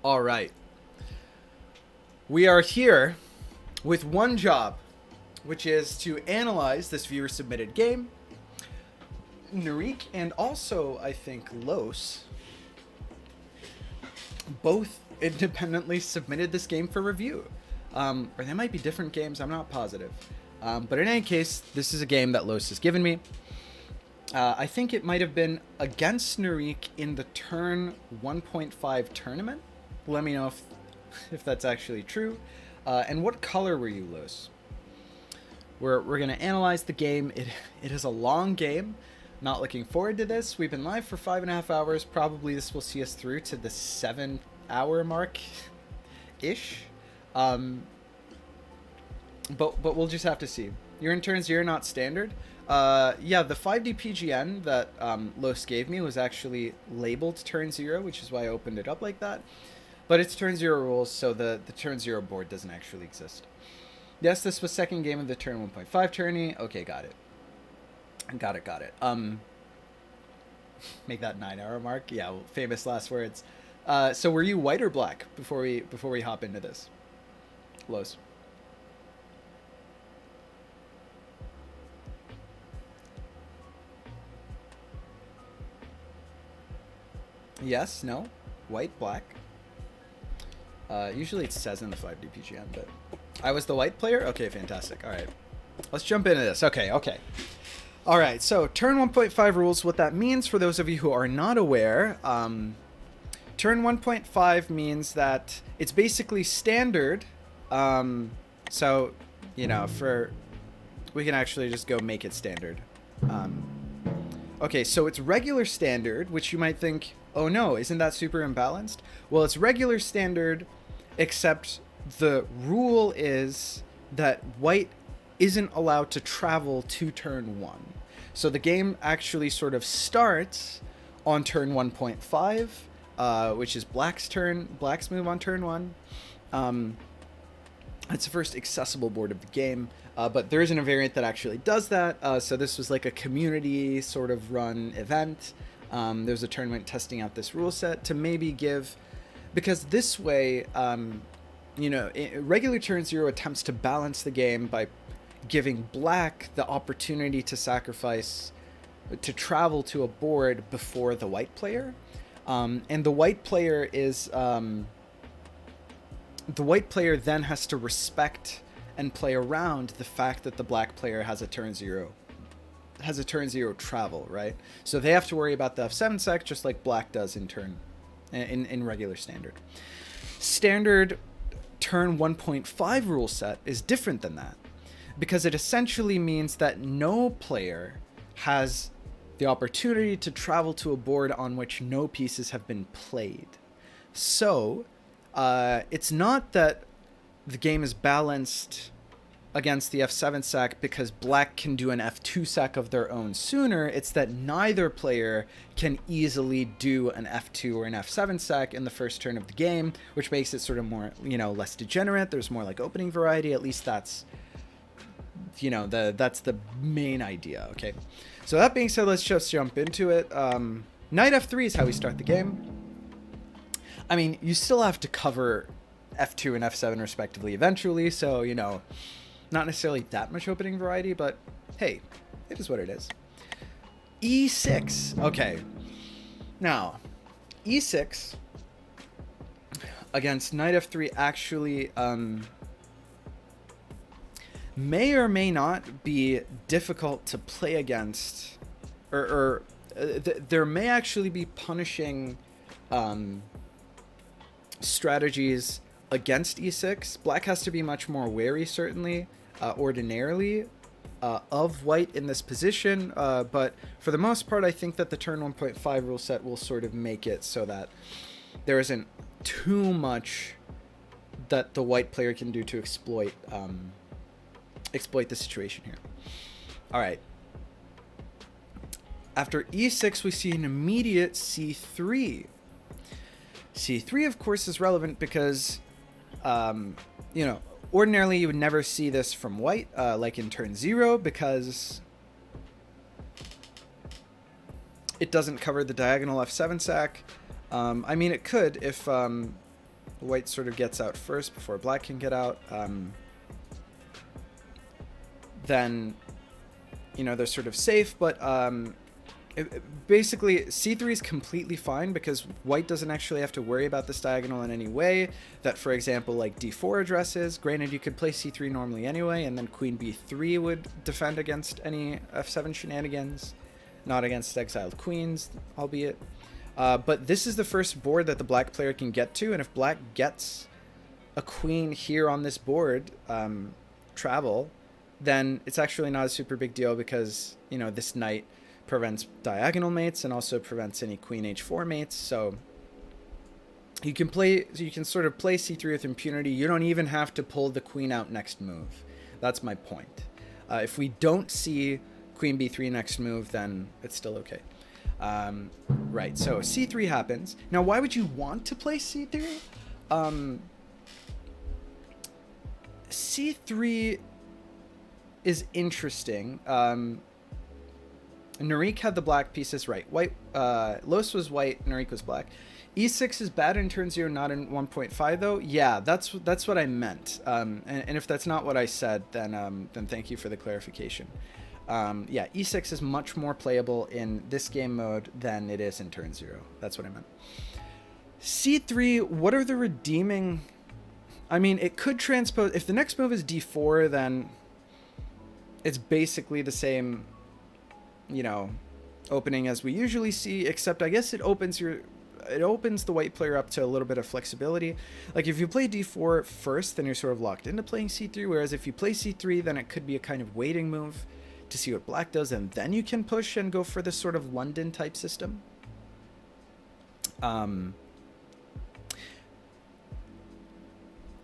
All right. We are here with one job, which is to analyze this viewer submitted game. Narik and also, I think, Los both independently submitted this game for review. Or they might be different games, I'm not positive. But in any case, this is a game that Los has given me. I think it might have been against Narik in the turn 1.5 tournament. Let me know if that's actually true. And what color were you, Los? We're going to analyze the game. It is a long game. Not looking forward to this. We've been live for 5.5 hours. Probably this will see us through to the 7-hour mark ish. But we'll just have to see. You're in turn 0, not standard. Yeah, the 5D PGN that Los gave me was actually labeled turn 0, which is why I opened it up like that. But it's turn 0 rules, so the turn 0 board doesn't actually exist. Yes, this was second game of the turn 1.5 tourney. Okay, got it. Got it. Make that 9-hour mark. Yeah, well, famous last words. So were you white or black before we hop into this? Los. Yes, no, white, black. Usually it says in the 5D PGN, but I was the white player? Okay, fantastic. All right. Let's jump into this. Okay. All right, so turn 1.5 rules. What that means for those of you who are not aware, turn 1.5 means that it's basically standard. So, we can actually just go make it standard. Okay, so it's regular standard, which you might think, oh no, isn't that super imbalanced? Well, it's regular standard, except the rule is that white isn't allowed to travel to turn 1. So the game actually sort of starts on turn 1.5, which is black's move on turn 1. It's the first accessible board of the game, but there isn't a variant that actually does that. So this was like a community sort of run event. There's a tournament testing out this rule set to maybe give, because this way, regular turn 0 attempts to balance the game by giving black the opportunity to sacrifice, to travel to a board before the white player. And the white player is, the white player then has to respect and play around the fact that the black player has a turn 0 travel, right? So they have to worry about the F7 sec just like black does in regular standard. Standard turn 1.5 rule set is different than that, because it essentially means that no player has the opportunity to travel to a board on which no pieces have been played. So it's not that the game is balanced against the F7 sack because black can do an F2 sack of their own sooner. It's that neither player can easily do an F2 or an F7 sack in the first turn of the game, which makes it sort of more, less degenerate. There's more like opening variety. At least that's, that's the main idea. Okay. So that being said, let's just jump into it. Knight F3 is how we start the game. I mean, you still have to cover F2 and F7 respectively eventually, so, not necessarily that much opening variety, but hey, it is what it is. E6. Okay. Now, E6 against Knight F3 actually may or may not be difficult to play against, or there may actually be punishing strategies against E6. Black has to be much more wary, certainly, ordinarily, of white in this position, but for the most part, I think that the turn 1.5 rule set will sort of make it so that there isn't too much that the white player can do to exploit the situation here. All right. After E6, we see an immediate C3. C3, of course, is relevant because, ordinarily you would never see this from white, like in turn 0, because it doesn't cover the diagonal F7 sack. I mean, it could if White sort of gets out first before black can get out. Then, you know, they're sort of safe, but basically c3 is completely fine because white doesn't actually have to worry about this diagonal in any way that, for example, like d4 addresses. Granted, you could play c3 normally anyway, and then queen b3 would defend against any f7 shenanigans, not against exiled queens, albeit. But this is the first board that the black player can get to, and if black gets a queen here on this board, travel, then it's actually not a super big deal because, you know, this knight prevents diagonal mates and also prevents any queen h4 mates. So you can sort of play c3 with impunity. You don't even have to pull the queen out next move. That's my point. If we don't see queen b3 next move, then it's still okay. Right, so c3 happens. Now, why would you want to play c3? C3 is interesting. Narik had the black pieces right. White, Los was white, Narik was black. E6 is bad in turn 0, not in 1.5 though. Yeah, that's what I meant. And if that's not what I said, then thank you for the clarification. Yeah, E6 is much more playable in this game mode than it is in turn 0. That's what I meant. C3, what are the redeeming? I mean, it could transpose. If the next move is D4, then it's basically the same, you know, opening as we usually see, except I guess it opens the white player up to a little bit of flexibility. Like if you play d4 first, then you're sort of locked into playing c3, whereas if you play c3, then it could be a kind of waiting move to see what black does, and then you can push and go for this sort of London type system.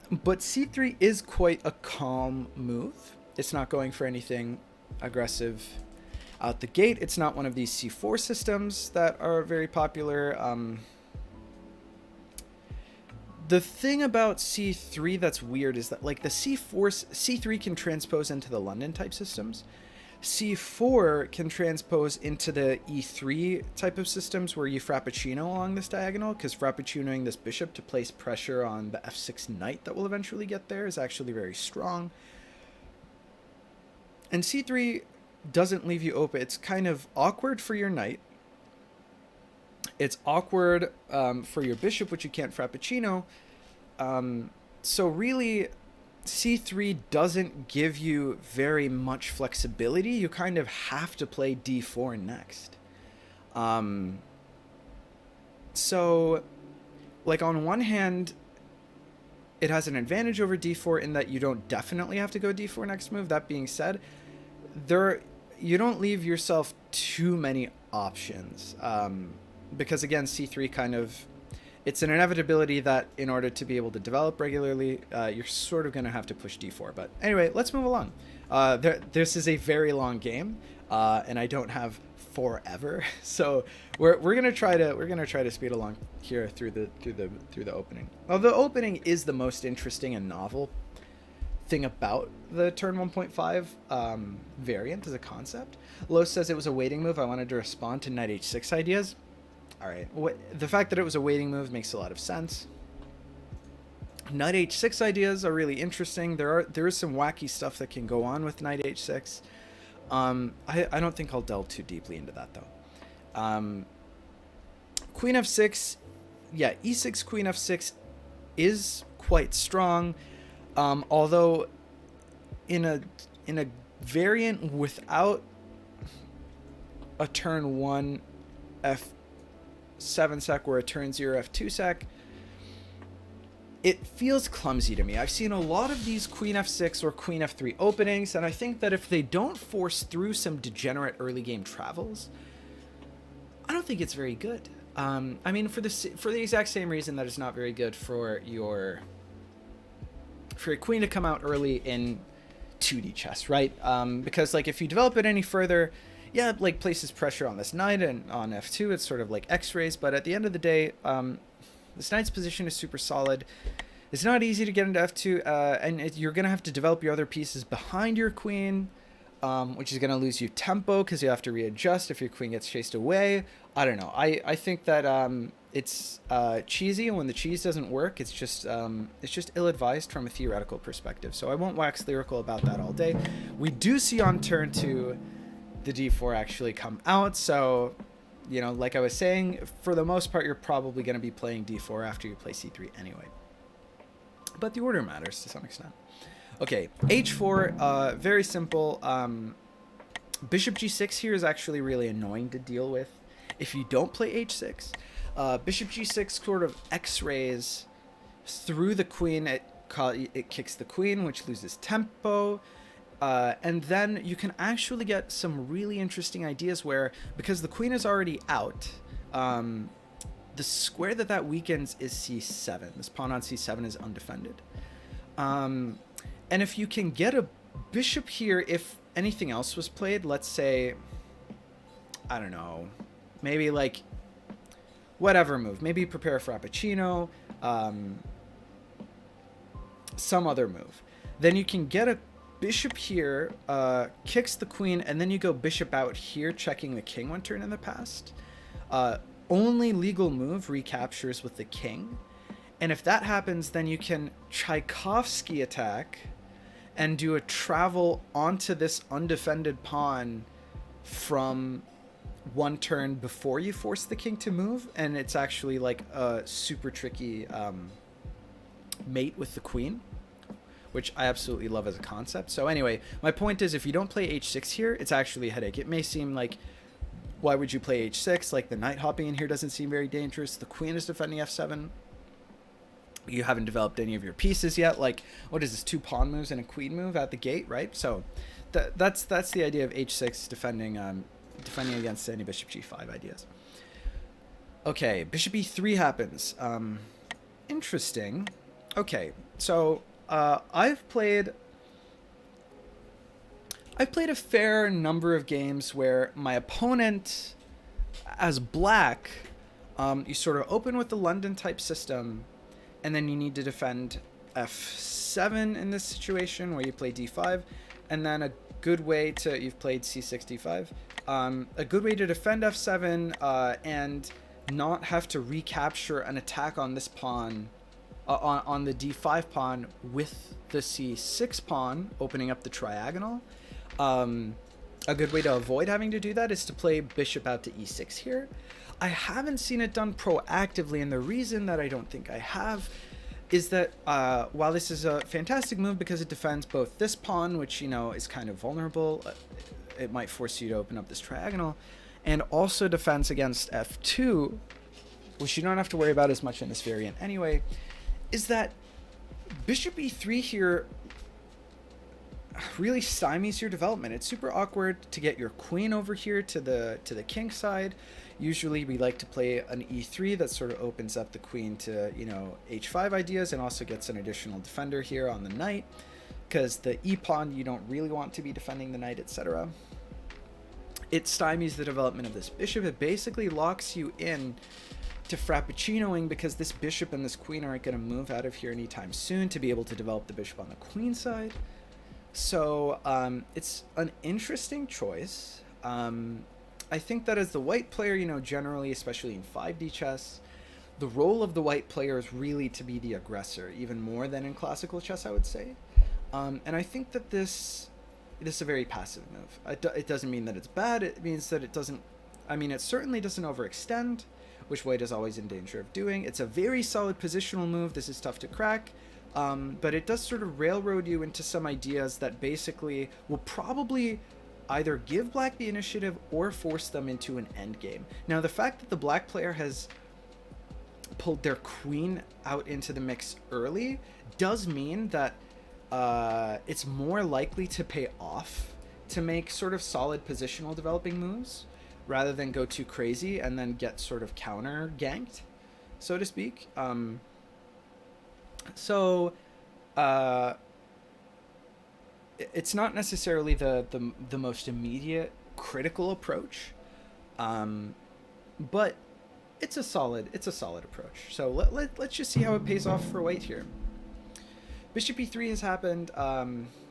But c3 is quite a calm move. It's not going for anything aggressive out the gate. It's not one of these c4 systems that are very popular. The thing about c3 that's weird is that like the c3 can transpose into the London type systems. c4 can transpose into the e3 type of systems where you frappuccino along this diagonal, because frappuccinoing this bishop to place pressure on the f6 knight that will eventually get there is actually very strong. And c3 doesn't leave you open. It's kind of awkward for your knight. It's awkward for your bishop, which you can't frappuccino. So really, c3 doesn't give you very much flexibility. You kind of have to play d4 next. So, like on one hand, it has an advantage over d4 in that you don't definitely have to go d4 next move. That being said, you don't leave yourself too many options, because again, c3 kind of, it's an inevitability that in order to be able to develop regularly, you're sort of going to have to push d4. But anyway, let's move along. This is a very long game, and I don't have forever, so we're gonna try to speed along here through the opening. Well, the opening is the most interesting and novel thing about the turn 1.5 variant as a concept. Los says it was a waiting move. I wanted to respond to knight h6 ideas. All right, the fact that it was a waiting move makes a lot of sense. Knight h6 ideas are really interesting. There is some wacky stuff that can go on with knight h6. I don't think I'll delve too deeply into that though. Queen f6, yeah, e6 queen f6 is quite strong. Although in a variant without a turn 1 f7 sec or a turn 0 f2 sec, it feels clumsy to me. I've seen a lot of these queen f6 or queen f3 openings, and I think that if they don't force through some degenerate early game travels, I don't think it's very good. I mean, for the exact same reason that it's not very good for your queen to come out early in 2D chess, right? Because like if you develop it any further, yeah, it like places pressure on this knight, and on f2 it's sort of like x-rays, but at the end of the day, this knight's position is super solid. It's not easy to get into f2, and you're going to have to develop your other pieces behind your queen, which is going to lose you tempo because you have to readjust if your queen gets chased away. I don't know. I think that It's cheesy, and when the cheese doesn't work, it's just ill-advised from a theoretical perspective. So I won't wax lyrical about that all day. We do see on turn 2 the d4 actually come out, so like I was saying, for the most part, you're probably going to be playing d4 after you play c3 anyway. But the order matters to some extent. Okay, h4, very simple. Bishop g6 here is actually really annoying to deal with if you don't play h6. Bishop g6 sort of x-rays through the queen. It kicks the queen, which loses tempo. And then you can actually get some really interesting ideas where, because the queen is already out, the square that weakens is c7. This pawn on c7 is undefended. And if you can get a bishop here, if anything else was played, let's say, I don't know, maybe like whatever move, maybe prepare a frappuccino, some other move, then you can get a bishop here, kicks the queen, and then you go bishop out here, checking the king one turn in the past. Only legal move recaptures with the king. And if that happens, then you can Tchaikovsky attack and do a travel onto this undefended pawn from one turn before you force the king to move. And it's actually like a super tricky mate with the queen, which I absolutely love as a concept. So anyway, my point is, if you don't play h6 here, it's actually a headache. It may seem like, why would you play h6? Like, the knight hopping in here doesn't seem very dangerous. The queen is defending f7. You haven't developed any of your pieces yet. Like, what is this, 2 pawn moves and a queen move at the gate, right? So that's the idea of h6 defending against any bishop g5 ideas. Okay, bishop e3 happens. Interesting. Okay, so I've played a fair number of games where my opponent, as black, you sort of open with the London type system, and then you need to defend f7 in this situation where you play d5, and then a good way to, you've played c6 d5, a good way to defend f7 and not have to recapture an attack on this pawn, on the d5 pawn with the c6 pawn, opening up the triagonal. A good way to avoid having to do that is to play bishop out to e6 here. I haven't seen it done proactively, and the reason that I don't think I have is that while this is a fantastic move because it defends both this pawn, which, is kind of vulnerable, it might force you to open up this triagonal, and also defense against f2, which you don't have to worry about as much in this variant anyway, is that bishop e3 here really stymies your development. It's super awkward to get your queen over here to the king side. Usually we like to play an e3 that sort of opens up the queen to, h5 ideas, and also gets an additional defender here on the knight, because the e pawn, you don't really want to be defending the knight, etc. It stymies the development of this bishop. It basically locks you in to frappuccinoing, because this bishop and this queen aren't going to move out of here anytime soon to be able to develop the bishop on the queen side. So it's an interesting choice. I think that as the white player, generally, especially in 5D chess, the role of the white player is really to be the aggressor, even more than in classical chess, I would say. And I think that this is a very passive move. It doesn't mean that it's bad. It means that it doesn't, it certainly doesn't overextend, which white is always in danger of doing. It's a very solid positional move. This is tough to crack. But it does sort of railroad you into some ideas that basically will probably either give black the initiative or force them into an endgame. Now, the fact that the black player has pulled their queen out into the mix early does mean that it's more likely to pay off to make sort of solid positional developing moves rather than go too crazy and then get sort of counter ganked, so to speak. So it's not necessarily the most immediate critical approach, but it's a solid approach. So let's just see how it pays off for white here. Bishop e3 has happened.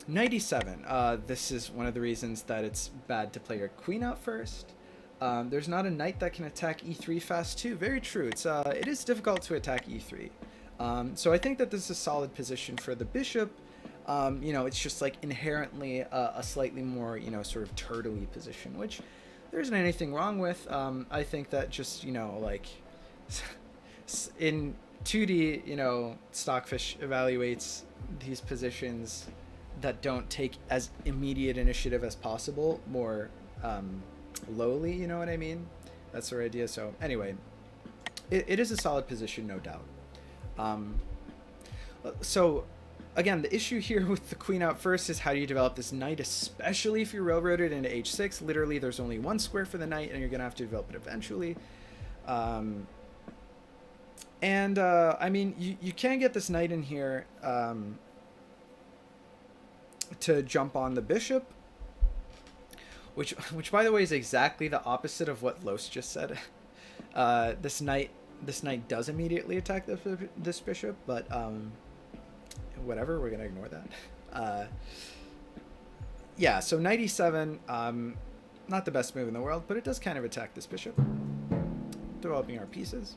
Knight e7. This is one of the reasons that it's bad to play your queen out first. There's not a knight that can attack e3 fast too. Very true. It is difficult to attack e3. So I think that this is a solid position for the bishop. It's just like inherently a slightly more, sort of turtley position, which there isn't anything wrong with. I think that just, like in 2D, Stockfish evaluates these positions that don't take as immediate initiative as possible more lowly, you know what I mean? That's our idea. So anyway, it is a solid position, no doubt. So again, the issue here with the queen out first is how do you develop this knight, especially if you're railroaded into h6. Literally, there's only one square for the knight, and you're going to have to develop it eventually. I mean, you can get this knight in here to jump on the bishop, which by the way is exactly the opposite of what Los just said. This knight does immediately attack this bishop, but whatever, we're gonna ignore that. Yeah, so knight e7, not the best move in the world, but it does kind of attack this bishop, developing our pieces.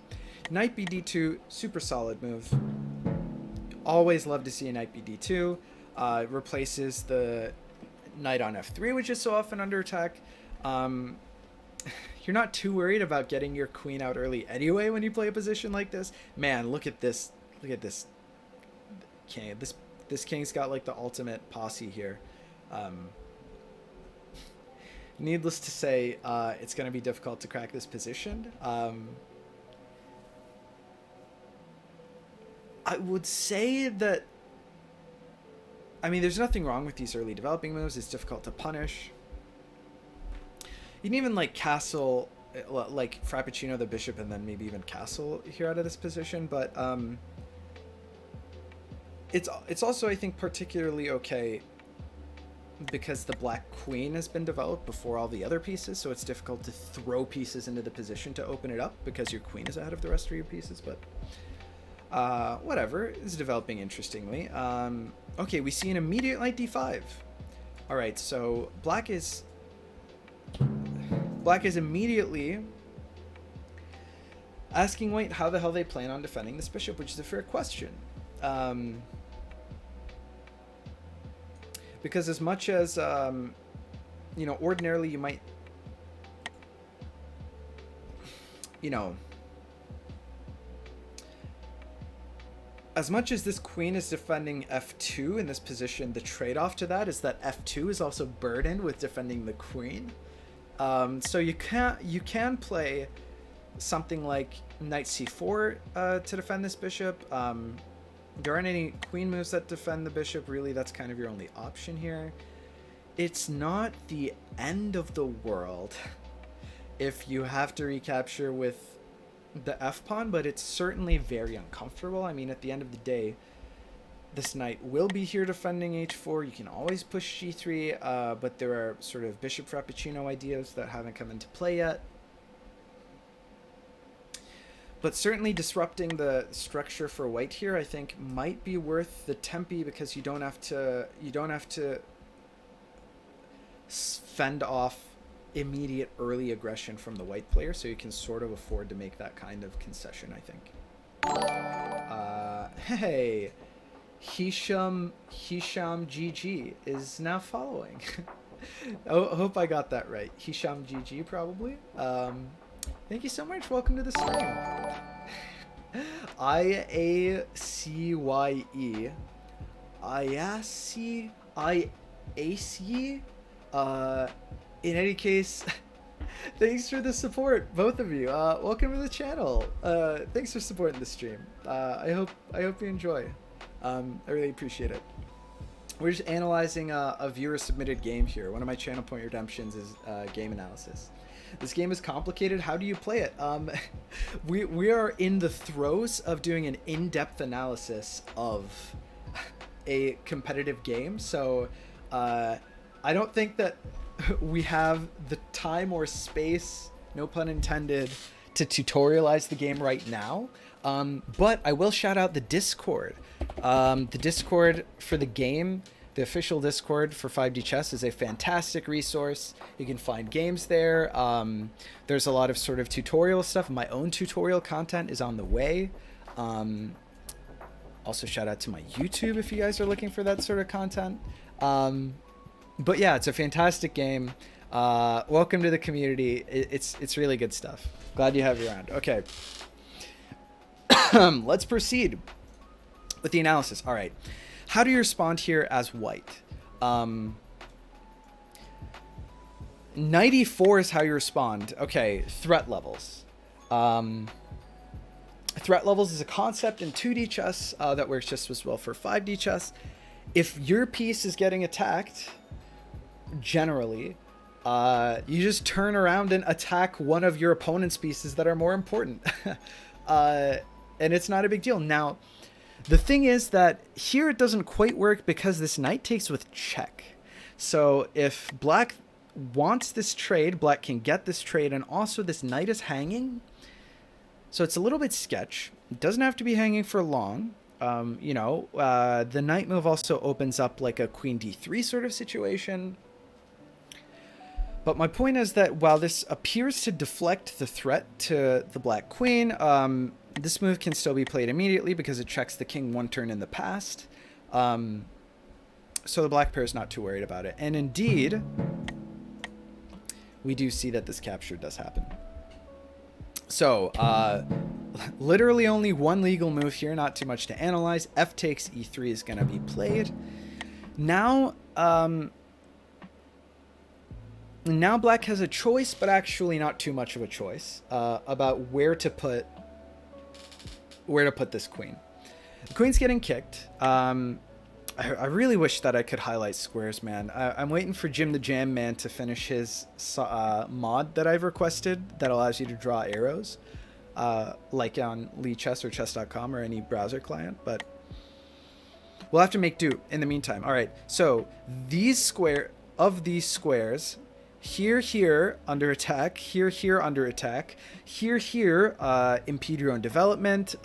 Knight bd2, super solid move. Always love to see a knight bd2. Replaces the knight on f3, which is so often under attack. You're not too worried about getting your queen out early anyway when you play a position like this. Man, look at this. Look at this king. This king's got like the ultimate posse here. Needless to say, it's going to be difficult to crack this position. I would say that, I mean, there's nothing wrong with these early developing moves. It's difficult to punish. You can even like castle, like Frappuccino the bishop, and then maybe even castle here out of this position. But it's also, I think, particularly okay because the black queen has been developed before all the other pieces, so it's difficult to throw pieces into the position to open it up because your queen is ahead of the rest of your pieces. But whatever, it's developing interestingly. Okay, we see an immediate knight d5. All right, so black is immediately asking white how the hell they plan on defending this bishop, which is a fair question. Because as much as, ordinarily you might, as much as this queen is defending f2 in this position, the trade-off to that is that f2 is also burdened with defending the queen. So you can play something like knight c4 to defend this bishop. There aren't any queen moves that defend the bishop. Really, that's kind of your only option here. It's not the end of the world if you have to recapture with the f-pawn, but it's certainly very uncomfortable. I mean, at the end of the day, this knight will be here defending h4. You can always push g3, but there are sort of bishop frappuccino ideas that haven't come into play yet. But certainly disrupting the structure for white here, I think, might be worth the tempi because you don't have to fend off immediate early aggression from the white player, so you can sort of afford to make that kind of concession, I think. Hey, Hisham GG is now following. I hope I got that right. Hisham GG, probably. Thank you so much. Welcome to the stream. IACYE. IACYE. In any case, thanks for the support, both of you. Welcome to the channel. Thanks for supporting the stream. I hope you enjoy. I really appreciate it. We're just analyzing a viewer submitted game here. One of my channel point redemptions is game analysis. This game is complicated. How do you play it? We are in the throes of doing an in-depth analysis of a competitive game, so I don't think that we have the time or space, no pun intended, to tutorialize the game right now. But I will shout out the Discord. The Discord for the game The official Discord for 5D Chess is a fantastic resource. You can find games there. There's a lot of sort of tutorial stuff. My own tutorial content is on the way. Also, shout out to my YouTube if you guys are looking for that sort of content. But yeah, it's a fantastic game. Welcome to the community. It's really good stuff. Glad you have you around. Okay. Let's proceed with the analysis. All right. How do you respond here as white? Knight e4 is how you respond. Okay, threat levels. Threat levels is a concept in 2D chess that works just as well for 5D chess. If your piece is getting attacked, generally, you just turn around and attack one of your opponent's pieces that are more important. And it's not a big deal. Now, the thing is that here it doesn't quite work because this knight takes with check. So if black wants this trade, black can get this trade, and also this knight is hanging. So it's a little bit sketch. It doesn't have to be hanging for long. The knight move also opens up like a queen d3 sort of situation. But my point is that while this appears to deflect the threat to the black queen, this move can still be played immediately because it checks the king one turn in the past. So the black pair is not too worried about it. And indeed, we do see that this capture does happen. So, literally only one legal move here, not too much to analyze. F takes e3 is going to be played. Now, now black has a choice, but actually not too much of a choice about where to put this queen. The queen's getting kicked. I really wish that I could highlight squares, man. I'm waiting for Jim the Jam Man to finish his mod that I've requested that allows you to draw arrows, like on LeeChess or chess.com or any browser client, but we'll have to make do in the meantime. All right, so these squares, here, under attack, here, under attack, here, impede your own development,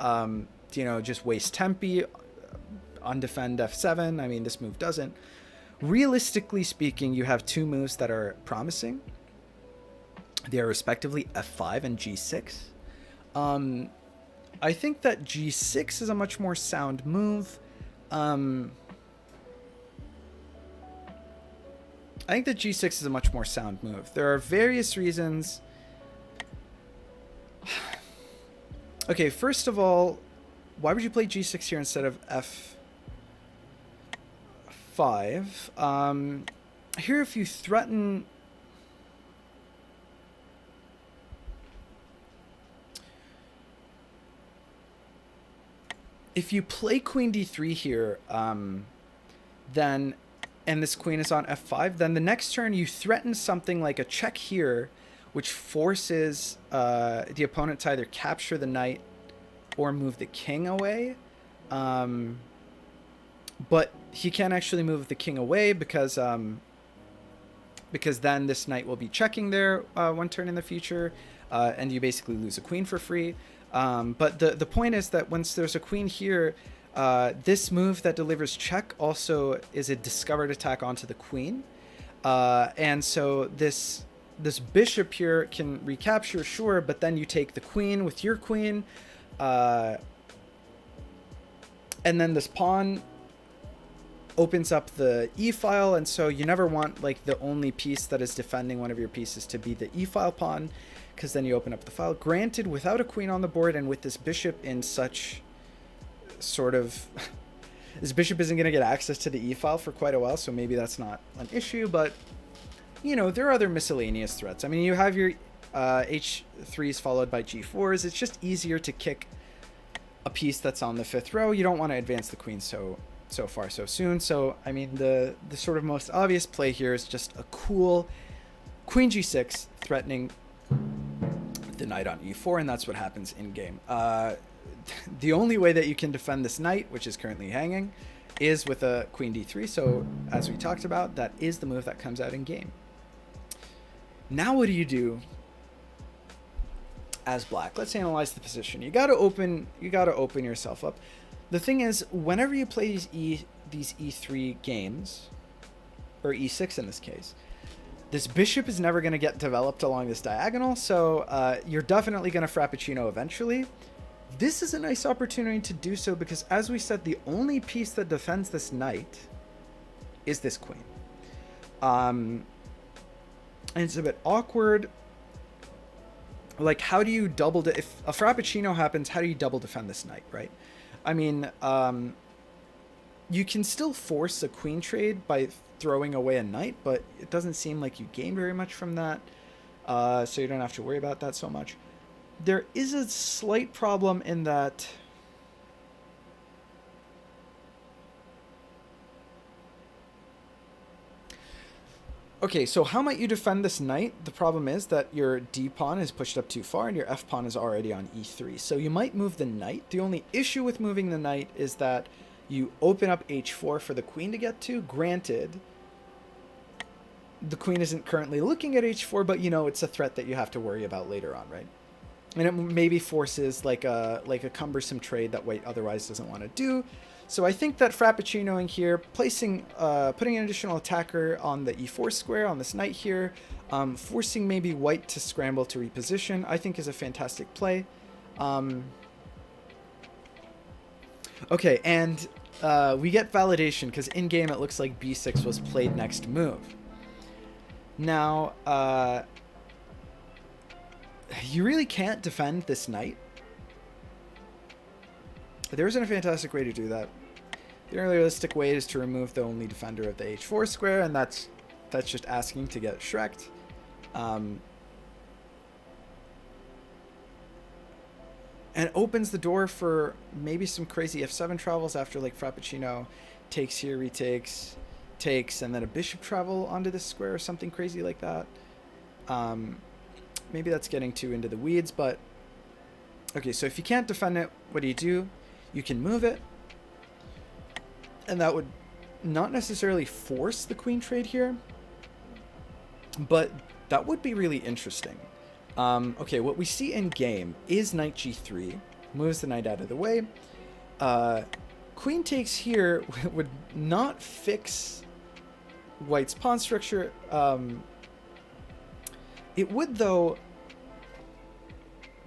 just waste tempi, undefend f7. I mean, this move doesn't. Realistically speaking, you have two moves that are promising. They are respectively f5 and g6. I think that g6 is a much more sound move. I think that g6 is a much more sound move. There are various reasons. Okay, first of all, why would you play g6 here instead of f5? Here, if you threaten... If you play queen d3 here, then... and this queen is on f5, then the next turn you threaten something like a check here, which forces the opponent to either capture the knight or move the king away. But he can't actually move the king away because then this knight will be checking there one turn in the future, and you basically lose a queen for free. But the point is that once there's a queen here, this move that delivers check also is a discovered attack onto the queen. And so this bishop here can recapture, sure, but then you take the queen with your queen. And then this pawn opens up the e-file, and so you never want like the only piece that is defending one of your pieces to be the e-file pawn, because then you open up the file. Granted, without a queen on the board and with this bishop in such sort of... this bishop isn't going to get access to the e-file for quite a while, so maybe that's not an issue, but, there are other miscellaneous threats. I mean, you have your h3s followed by g4s. It's just easier to kick a piece that's on the fifth row. You don't want to advance the queen so far so soon. So, I mean, the sort of most obvious play here is just a cool queen g6 threatening the knight on e4, and that's what happens in game. The only way that you can defend this knight, which is currently hanging, is with a queen d3. So, as we talked about, that is the move that comes out in game. Now what do you do as black? Let's analyze the position. You gotta open yourself up. The thing is, whenever you play these these e3 games, or e6 in this case, this bishop is never going to get developed along this diagonal, so you're definitely going to Frappuccino eventually. This is a nice opportunity to do so because, as we said, the only piece that defends this knight is this queen. And it's a bit awkward. Like, how do you double... if a Frappuccino happens, how do you double defend this knight, right? I mean, you can still force a queen trade by throwing away a knight, but it doesn't seem like you gain very much from that. So you don't have to worry about that so much. There is a slight problem in that... Okay, so how might you defend this knight? The problem is that your d-pawn is pushed up too far and your f-pawn is already on e3. So you might move the knight. The only issue with moving the knight is that you open up h4 for the queen to get to. Granted, the queen isn't currently looking at h4, but, you know, it's a threat that you have to worry about later on, right? And it maybe forces like a cumbersome trade that white otherwise doesn't want to do. So I think that Frappuccinoing here, putting an additional attacker on the e4 square on this knight here, forcing maybe white to scramble to reposition, I think is a fantastic play. Okay, and we get validation because in game it looks like b6 was played next move. Now, you really can't defend this knight. There isn't a fantastic way to do that. The realistic way is to remove the only defender of the h4 square, and that's just asking to get Shrek'd. And opens the door for maybe some crazy f7 travels after, like, Frappuccino takes here, retakes, takes, and then a bishop travel onto this square or something crazy like that. Maybe that's getting too into the weeds, but... Okay, so if you can't defend it, what do? You can move it. And that would not necessarily force the queen trade here, but that would be really interesting. Okay, what we see in game is knight g3, moves the knight out of the way. Queen takes here would not fix white's pawn structure. It would, though,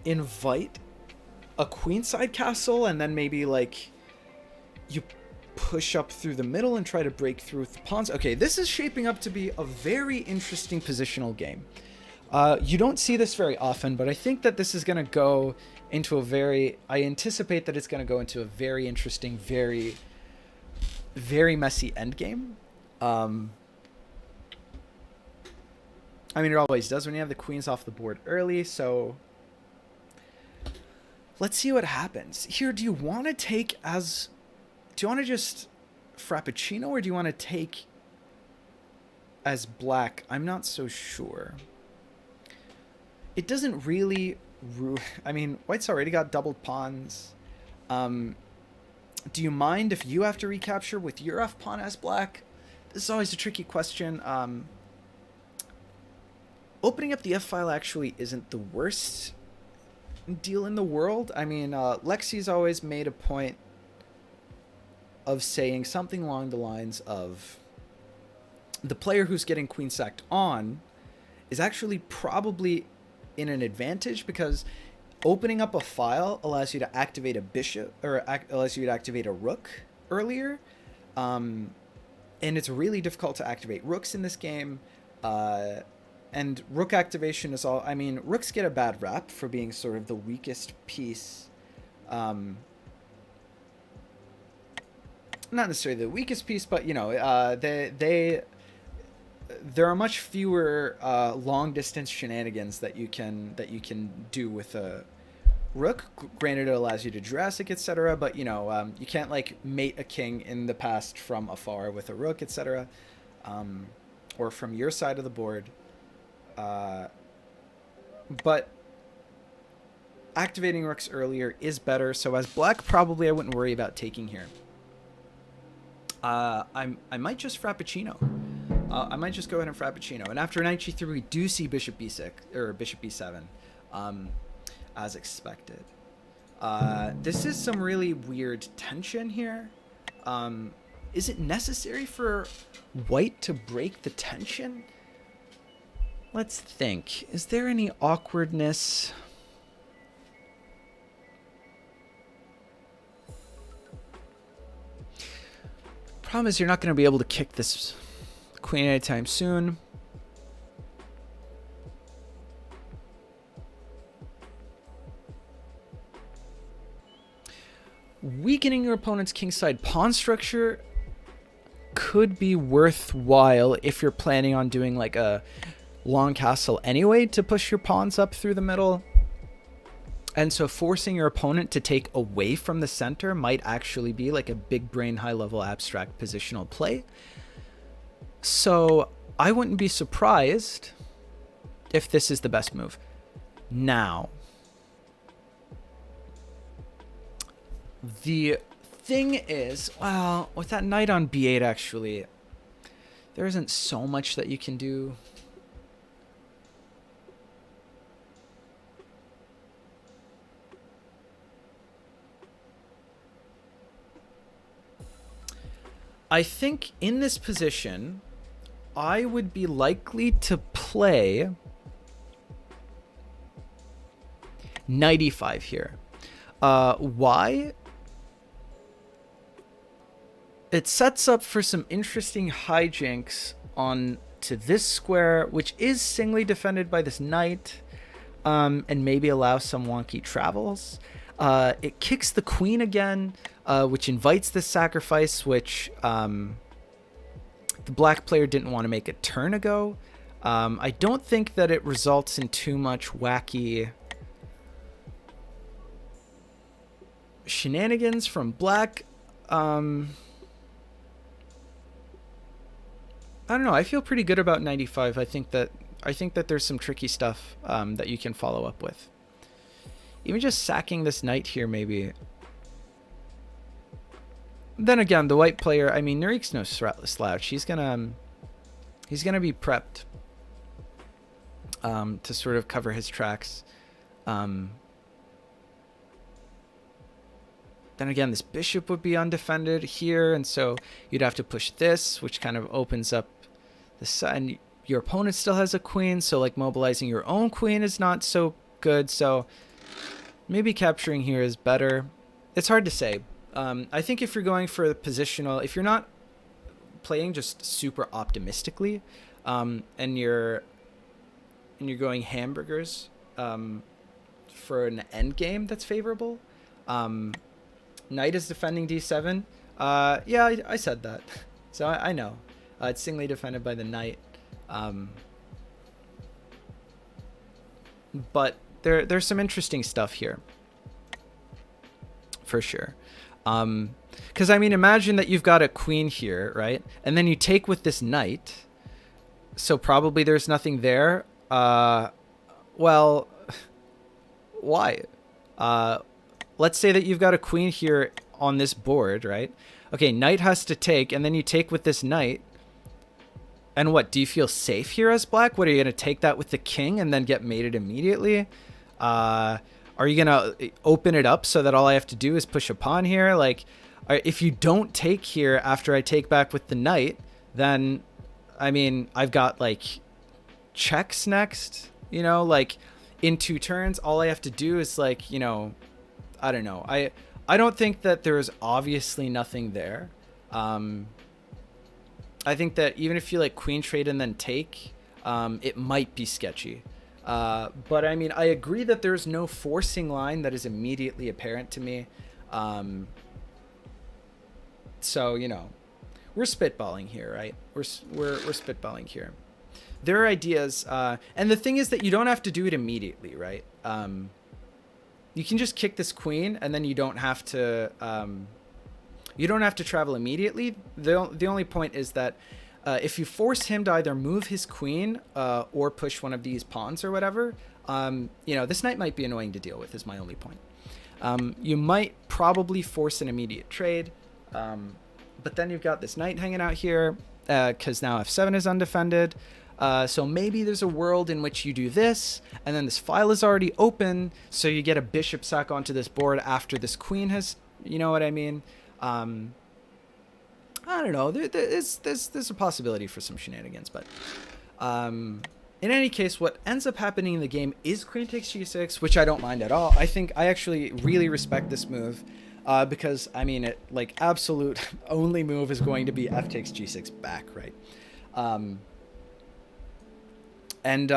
invite a queenside castle, and then maybe, like, you push up through the middle and try to break through with the pawns. Okay, this is shaping up to be a very interesting positional game. You don't see this very often, but I think that this is going to go into a very... I anticipate that it's going to go into a very interesting, very, very messy endgame. I mean, it always does when you have the queens off the board early, so... Let's see what happens. Here, do you want to take as... Do you want to just Frappuccino, or do you want to take as black? I'm not so sure. It doesn't really... I mean, white's already got doubled pawns. Do you mind if you have to recapture with your f-pawn as black? This is always a tricky question. Opening up the f-file actually isn't the worst deal in the world. I mean, Lexi's always made a point of saying something along the lines of the player who's getting queen sacked on is actually probably in an advantage because opening up a file allows you to activate a bishop, or allows you to activate a rook earlier. And it's really difficult to activate rooks in this game. And rook activation is all... I mean, rooks get a bad rap for being sort of the weakest piece. Not necessarily the weakest piece, but, you know, there are much fewer long-distance shenanigans that you can do with a rook. Granted, it allows you to Jurassic, etc., but, you know, you can't, like, mate a king in the past from afar with a rook, etc., or from your side of the board. But activating rooks earlier is better, so as black, probably I wouldn't worry about taking here. I might just Frappuccino. I might just go ahead and Frappuccino. And after knight g3, we do see bishop b6, or bishop b7, as expected. This is some really weird tension here. Is it necessary for white to break the tension? Let's think. Is there any awkwardness? Problem is, you're not going to be able to kick this queen anytime soon. Weakening your opponent's kingside pawn structure could be worthwhile if you're planning on doing like a long castle anyway to push your pawns up through the middle. And so forcing your opponent to take away from the center might actually be like a big brain, high level abstract positional play. So I wouldn't be surprised if this is the best move. Now, the thing is, well, with that knight on b8, actually, there isn't so much that you can do. I think in this position, I would be likely to play knight e5 here. Why? It sets up for some interesting hijinks on to this square, which is singly defended by this knight, and maybe allows some wonky travels. It kicks the queen again, which invites this sacrifice, which the black player didn't want to make a turn ago. I don't think that it results in too much wacky shenanigans from black. I don't know. I feel pretty good about 95. I think that there's some tricky stuff that you can follow up with. Even just sacking this knight here, maybe. Then again, the white player, I mean, Nurik's no slouch. He's gonna be prepped to sort of cover his tracks. Then again, this bishop would be undefended here, and so you'd have to push this, which kind of opens up the side. And your opponent still has a queen, so like mobilizing your own queen is not so good. So maybe capturing here is better. It's hard to say. I think if you're going for the positional, if you're not playing just super optimistically, and you're going hamburgers for an end game that's favorable, knight is defending d7. Yeah, I said that, so I know it's singly defended by the knight. But there's some interesting stuff here, for sure. Because I mean, imagine that you've got a queen here, right? And then you take with this knight. So probably there's nothing there. Well, why? Let's say that you've got a queen here on this board, right? Okay, knight has to take, and then you take with this knight. And what, do you feel safe here as black? What, are you going to take that with the king and then get mated immediately? Are you going to open it up so that all I have to do is push a pawn here? Like, if you don't take here after I take back with the knight, then, I mean, I've got, like, checks next, you know? Like, in 2 turns, all I have to do is, like, you know, I don't know. I don't think that there's obviously nothing there. I think that even if you, like, queen trade and then take, it might be sketchy. But I mean, I agree that there's no forcing line that is immediately apparent to me. So, you know, we're spitballing here, right? We're spitballing here. There are ideas, and the thing is that you don't have to do it immediately, right? You can just kick this queen, and then you don't have to travel immediately. The only point is that if you force him to either move his queen or push one of these pawns or whatever, you know, this knight might be annoying to deal with, is my only point. You might probably force an immediate trade, but then you've got this knight hanging out here because now f7 is undefended. So maybe there's a world in which you do this, and then this file is already open, so you get a bishop sack onto this board after this queen has, you know what I mean? I I don't know. There's a possibility for some shenanigans, but in any case, what ends up happening in the game is queen takes g6, which I don't mind at all. I think I actually really respect this move because, I mean, it like absolute only move is going to be f takes g6 back, right? And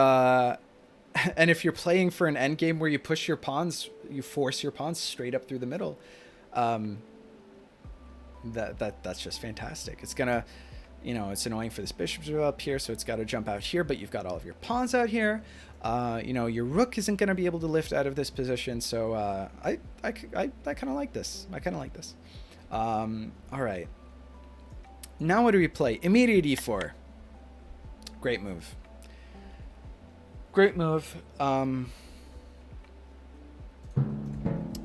if you're playing for an endgame where you push your pawns, you force your pawns straight up through the middle, that's just fantastic. It's gonna, you know, it's annoying for this bishop to go up here, so it's got to jump out here, but you've got all of your pawns out here. You know, your rook isn't going to be able to lift out of this position, so I kind of like this. I kind of like this. All right. Now what do we play? Immediate e4. Great move. Great move.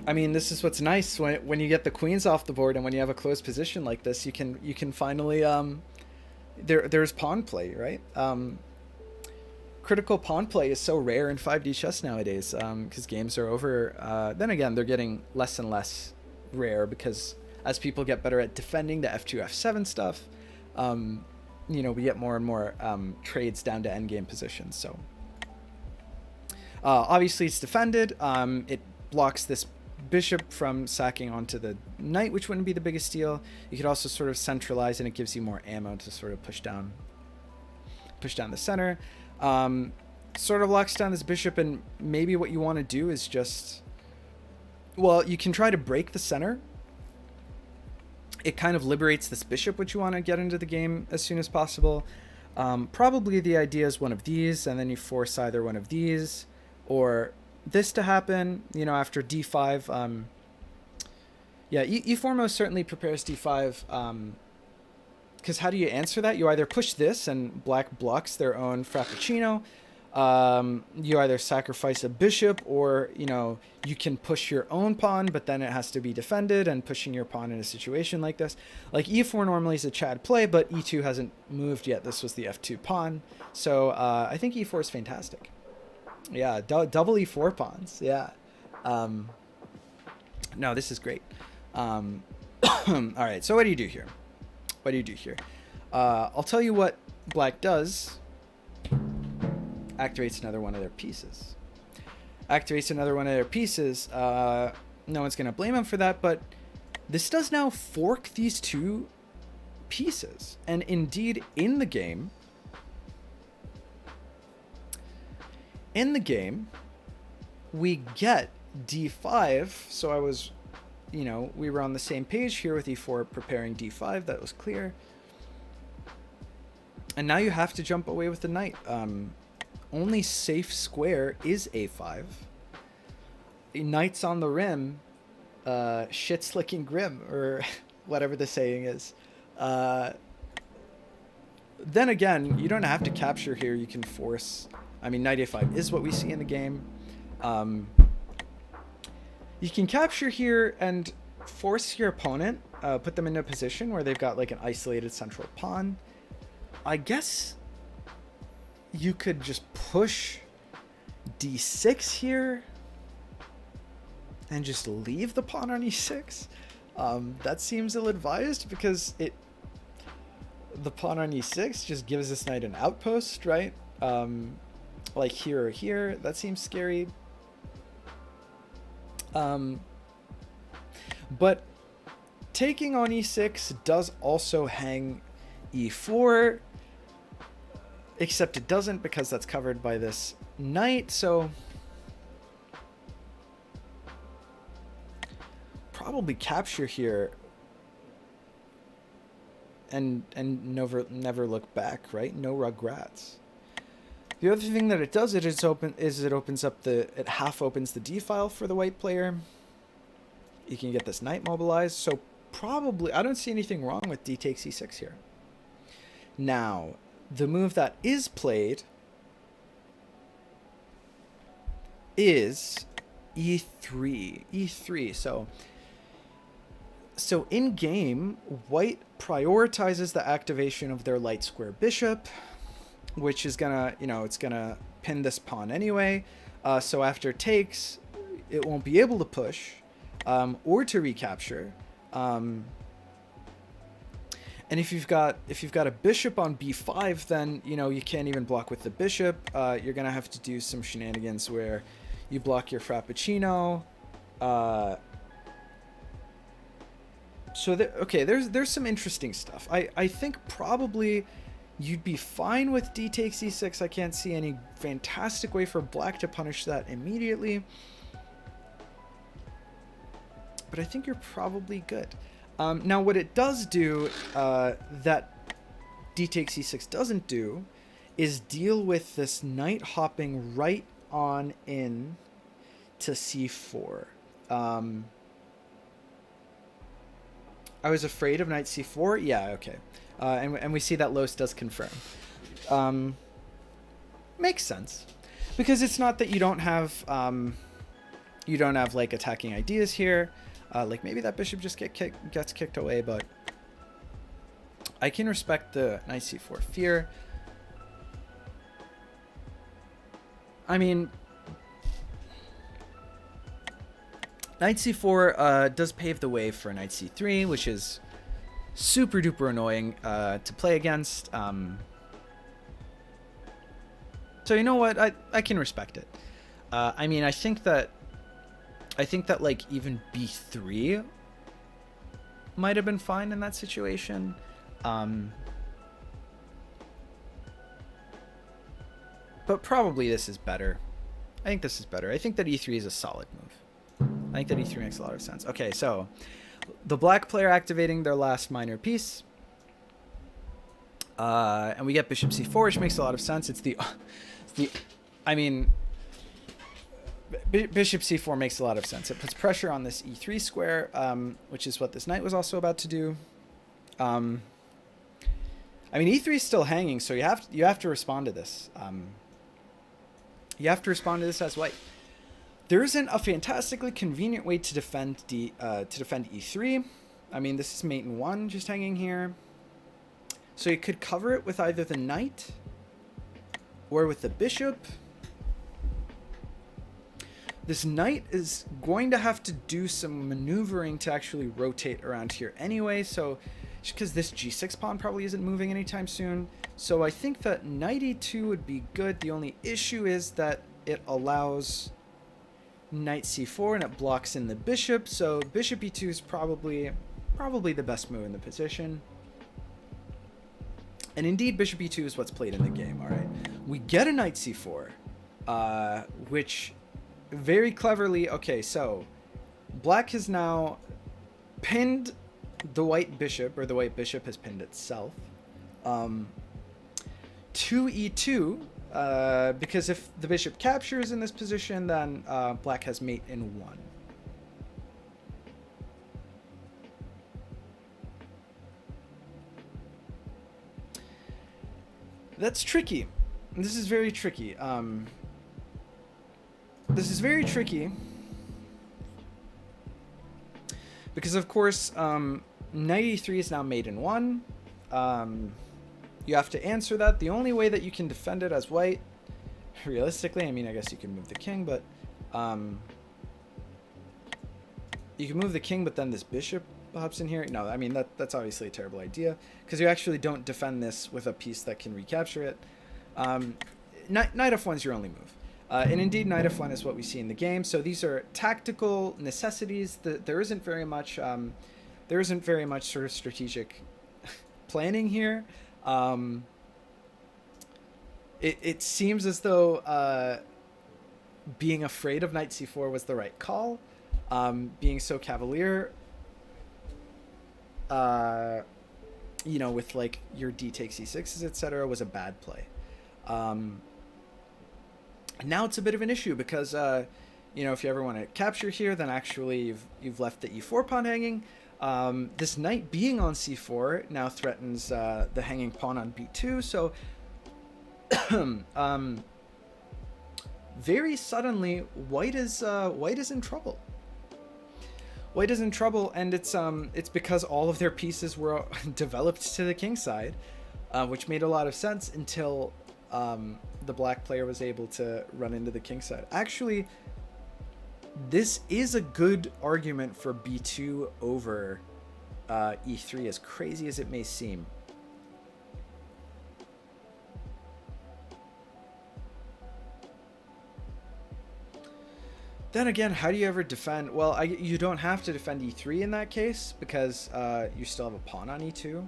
I mean, this is what's nice when you get the queens off the board, and when you have a closed position like this, you can finally there's pawn play, right? Critical pawn play is so rare in 5D chess nowadays because games are over. Then again, they're getting less and less rare because as people get better at defending the f2, f7 stuff, you know, we get more and more trades down to endgame positions. So obviously it's defended. It blocks this bishop from sacking onto the knight, which wouldn't be the biggest deal. You could also sort of centralize, and it gives you more ammo to sort of push down the center. Sort of locks down this bishop, and maybe what you want to do is just, well, you can try to break the center. It kind of liberates this bishop, which you want to get into the game as soon as possible. Probably the idea is one of these, and then you force either one of these or this to happen, you know, after d5. Yeah, e4 most certainly prepares d5, because how do you answer that? You either push this and black blocks their own frappuccino, you either sacrifice a bishop, or, you know, you can push your own pawn, but then it has to be defended, and pushing your pawn in a situation like this. Like e4 normally is a Chad play, but e2 hasn't moved yet. This was the f2 pawn. So I think e4 is fantastic. Yeah, double e4 pawns. Yeah. No, this is great. All right, so what do you do here? What do you do here? I'll tell you what black does. Activates another one of their pieces. Activates another one of their pieces. No one's going to blame him for that, but this does now fork these two pieces. And indeed, in the game, we get d5. So I was, you know, we were on the same page here with e4 preparing d5. That was clear. And now you have to jump away with the knight. Only safe square is a5. Knight's on the rim. Shit's looking grim, or whatever the saying is. Then again, you don't have to capture here. You can force. I mean, knight a5 is what we see in the game. You can capture here and force your opponent, put them in a position where they've got like an isolated central pawn. I guess you could just push d6 here and just leave the pawn on e6. That seems ill-advised because the pawn on e6 just gives this knight an outpost, right? Like here or here. That seems scary. But taking on e6 does also hang e4, except it doesn't because that's covered by this knight. So probably capture here and never look back, right? No regrets. The other thing that it does it opens up it half opens the d file for the white player. You can get this knight mobilized. So probably I don't see anything wrong with d takes e6 here. Now, the move that is played is e3. E3. So in game, white prioritizes the activation of their light square bishop, which is gonna, it's gonna pin this pawn anyway. So after takes, it won't be able to push or to recapture. And if you've got a bishop on b5, then you can't even block with the bishop. You're gonna have to do some shenanigans where you block your frappuccino. Okay, there's some interesting stuff. I think probably you'd be fine with d takes e6. I can't see any fantastic way for black to punish that immediately. But I think you're probably good. Now, what it does do that d takes e6 doesn't do is deal with this knight hopping right on in to c4. I was afraid of knight c4. Yeah, okay. And we see that Los does confirm. Makes sense, because it's not that you don't have like attacking ideas here. Like maybe that bishop just gets kicked away, but I can respect the knight c4 fear. I mean, knight c4 does pave the way for knight c3, which is super duper annoying to play against. So you know what? I can respect it. I mean, I think that like even b3 might have been fine in that situation. But probably this is better. I think this is better. I think that e3 is a solid move. I think that e3 makes a lot of sense. Okay, so the black player activating their last minor piece. And we get bishop c4, which makes a lot of sense. I mean, bishop c4 makes a lot of sense. It puts pressure on this e3 square, which is what this knight was also about to do. I mean, e3 is still hanging, so you have to respond to this. You have to respond to this as white. There isn't a fantastically convenient way to defend e3. I mean, this is mate in 1 just hanging here. So you could cover it with either the knight or with the bishop. This knight is going to have to do some maneuvering to actually rotate around here anyway, so because this g6 pawn probably isn't moving anytime soon. So I think that knight e2 would be good. The only issue is that it allows knight c4 and it blocks in the bishop, so bishop e2 is probably the best move in the position. And indeed, bishop e2 is what's played in the game. All right, we get a knight c4, which very cleverly, okay, so black has now pinned the white bishop, or the white bishop has pinned itself, to e2, because if the bishop captures in this position, then black has mate in 1. That's tricky. This is very tricky. This is very tricky because, of course, knight e3 is now mate in 1. You have to answer that. The only way that you can defend it as white, realistically, I mean, I guess you can move the king, but you can move the king, but then this bishop hops in here. No, I mean, that's obviously a terrible idea because you actually don't defend this with a piece that can recapture it. Knight f1 is your only move. And indeed, knight f1 is what we see in the game. So these are tactical necessities. There isn't very much sort of strategic planning here. It seems as though being afraid of knight c4 was the right call. Being so cavalier, with like your d takes e6s, etc., was a bad play. Now it's a bit of an issue because, if you ever want to capture here, then actually you've left the e4 pawn hanging. This knight being on c4 now threatens the hanging pawn on b2. So very suddenly, white is in trouble. White is in trouble, and it's because all of their pieces were developed to the king side, which made a lot of sense until the black player was able to run into the king side. Actually, this is a good argument for b2 over e3, as crazy as it may seem. Then again, how do you ever defend? Well, you don't have to defend e3 in that case because you still have a pawn on e2.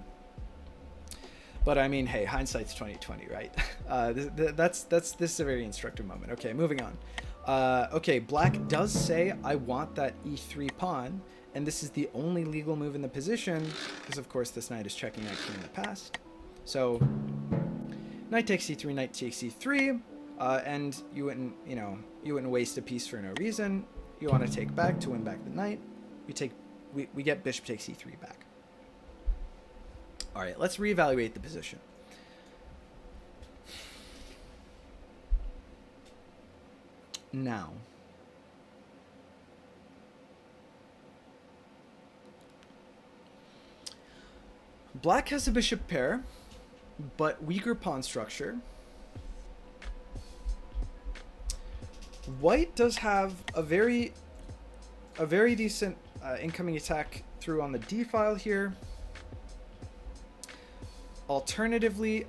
But I mean, hey, hindsight's 20/20, right? This is a very instructive moment. Okay, moving on. Okay, black does say I want that e3 pawn, and this is the only legal move in the position because of course this knight is checking that king in the past. So knight takes e3, knight takes e3, and you wouldn't waste a piece for no reason. You want to take back to win back the knight. We get bishop takes e3 back. All right, let's reevaluate the position. Now, black has a bishop pair, but weaker pawn structure. White does have a very decent incoming attack through on the d file here. Alternatively,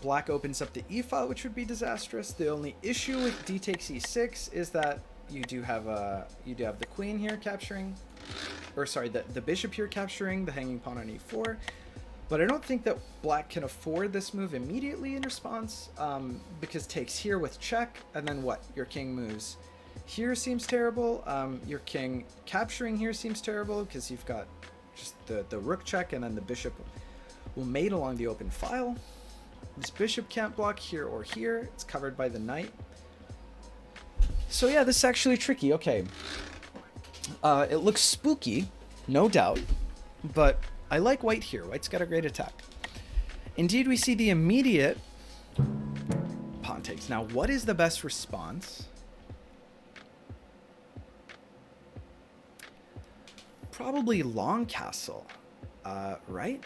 black opens up the e file, which would be disastrous. The only issue with d takes e6 is that you do have the queen here capturing, or sorry, the bishop here capturing the hanging pawn on e4. But I don't think that black can afford this move immediately in response, because takes here with check, and then what? Your king moves here seems terrible. Your king capturing here seems terrible because you've got just the rook check, and then the bishop will mate along the open file. This bishop can't block here or here. It's covered by the knight. So yeah, this is actually tricky. Okay. It looks spooky, no doubt, but I like white here. White's got a great attack. Indeed, we see the immediate pawn takes. Now, what is the best response? Probably long castle, right?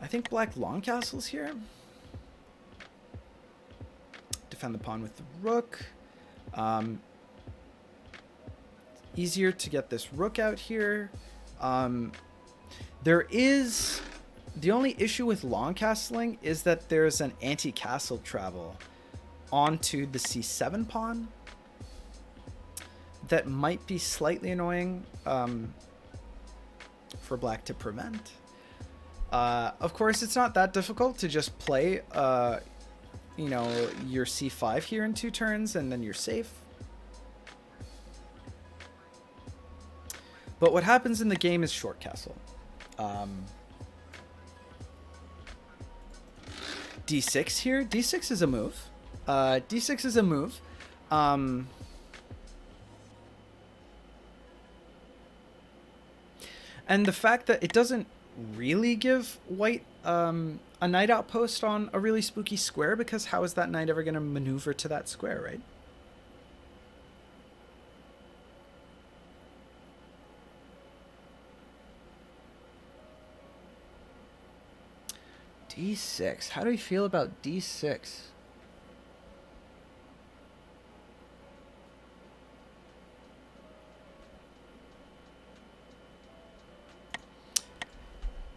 I think black long castles here. Defend the pawn with the rook. Easier to get this rook out here. There is... The only issue with long castling is that there's an anti-castle travel onto the c7 pawn that might be slightly annoying for black to prevent. Of course, it's not that difficult to just play, your c5 here in 2 turns, and then you're safe. But what happens in the game is short castle. d6 here. d6 is a move. d6 is a move. And the fact that it doesn't really give white a knight outpost on a really spooky square, because how is that knight ever going to maneuver to that square, right? d6. How do we feel about d6?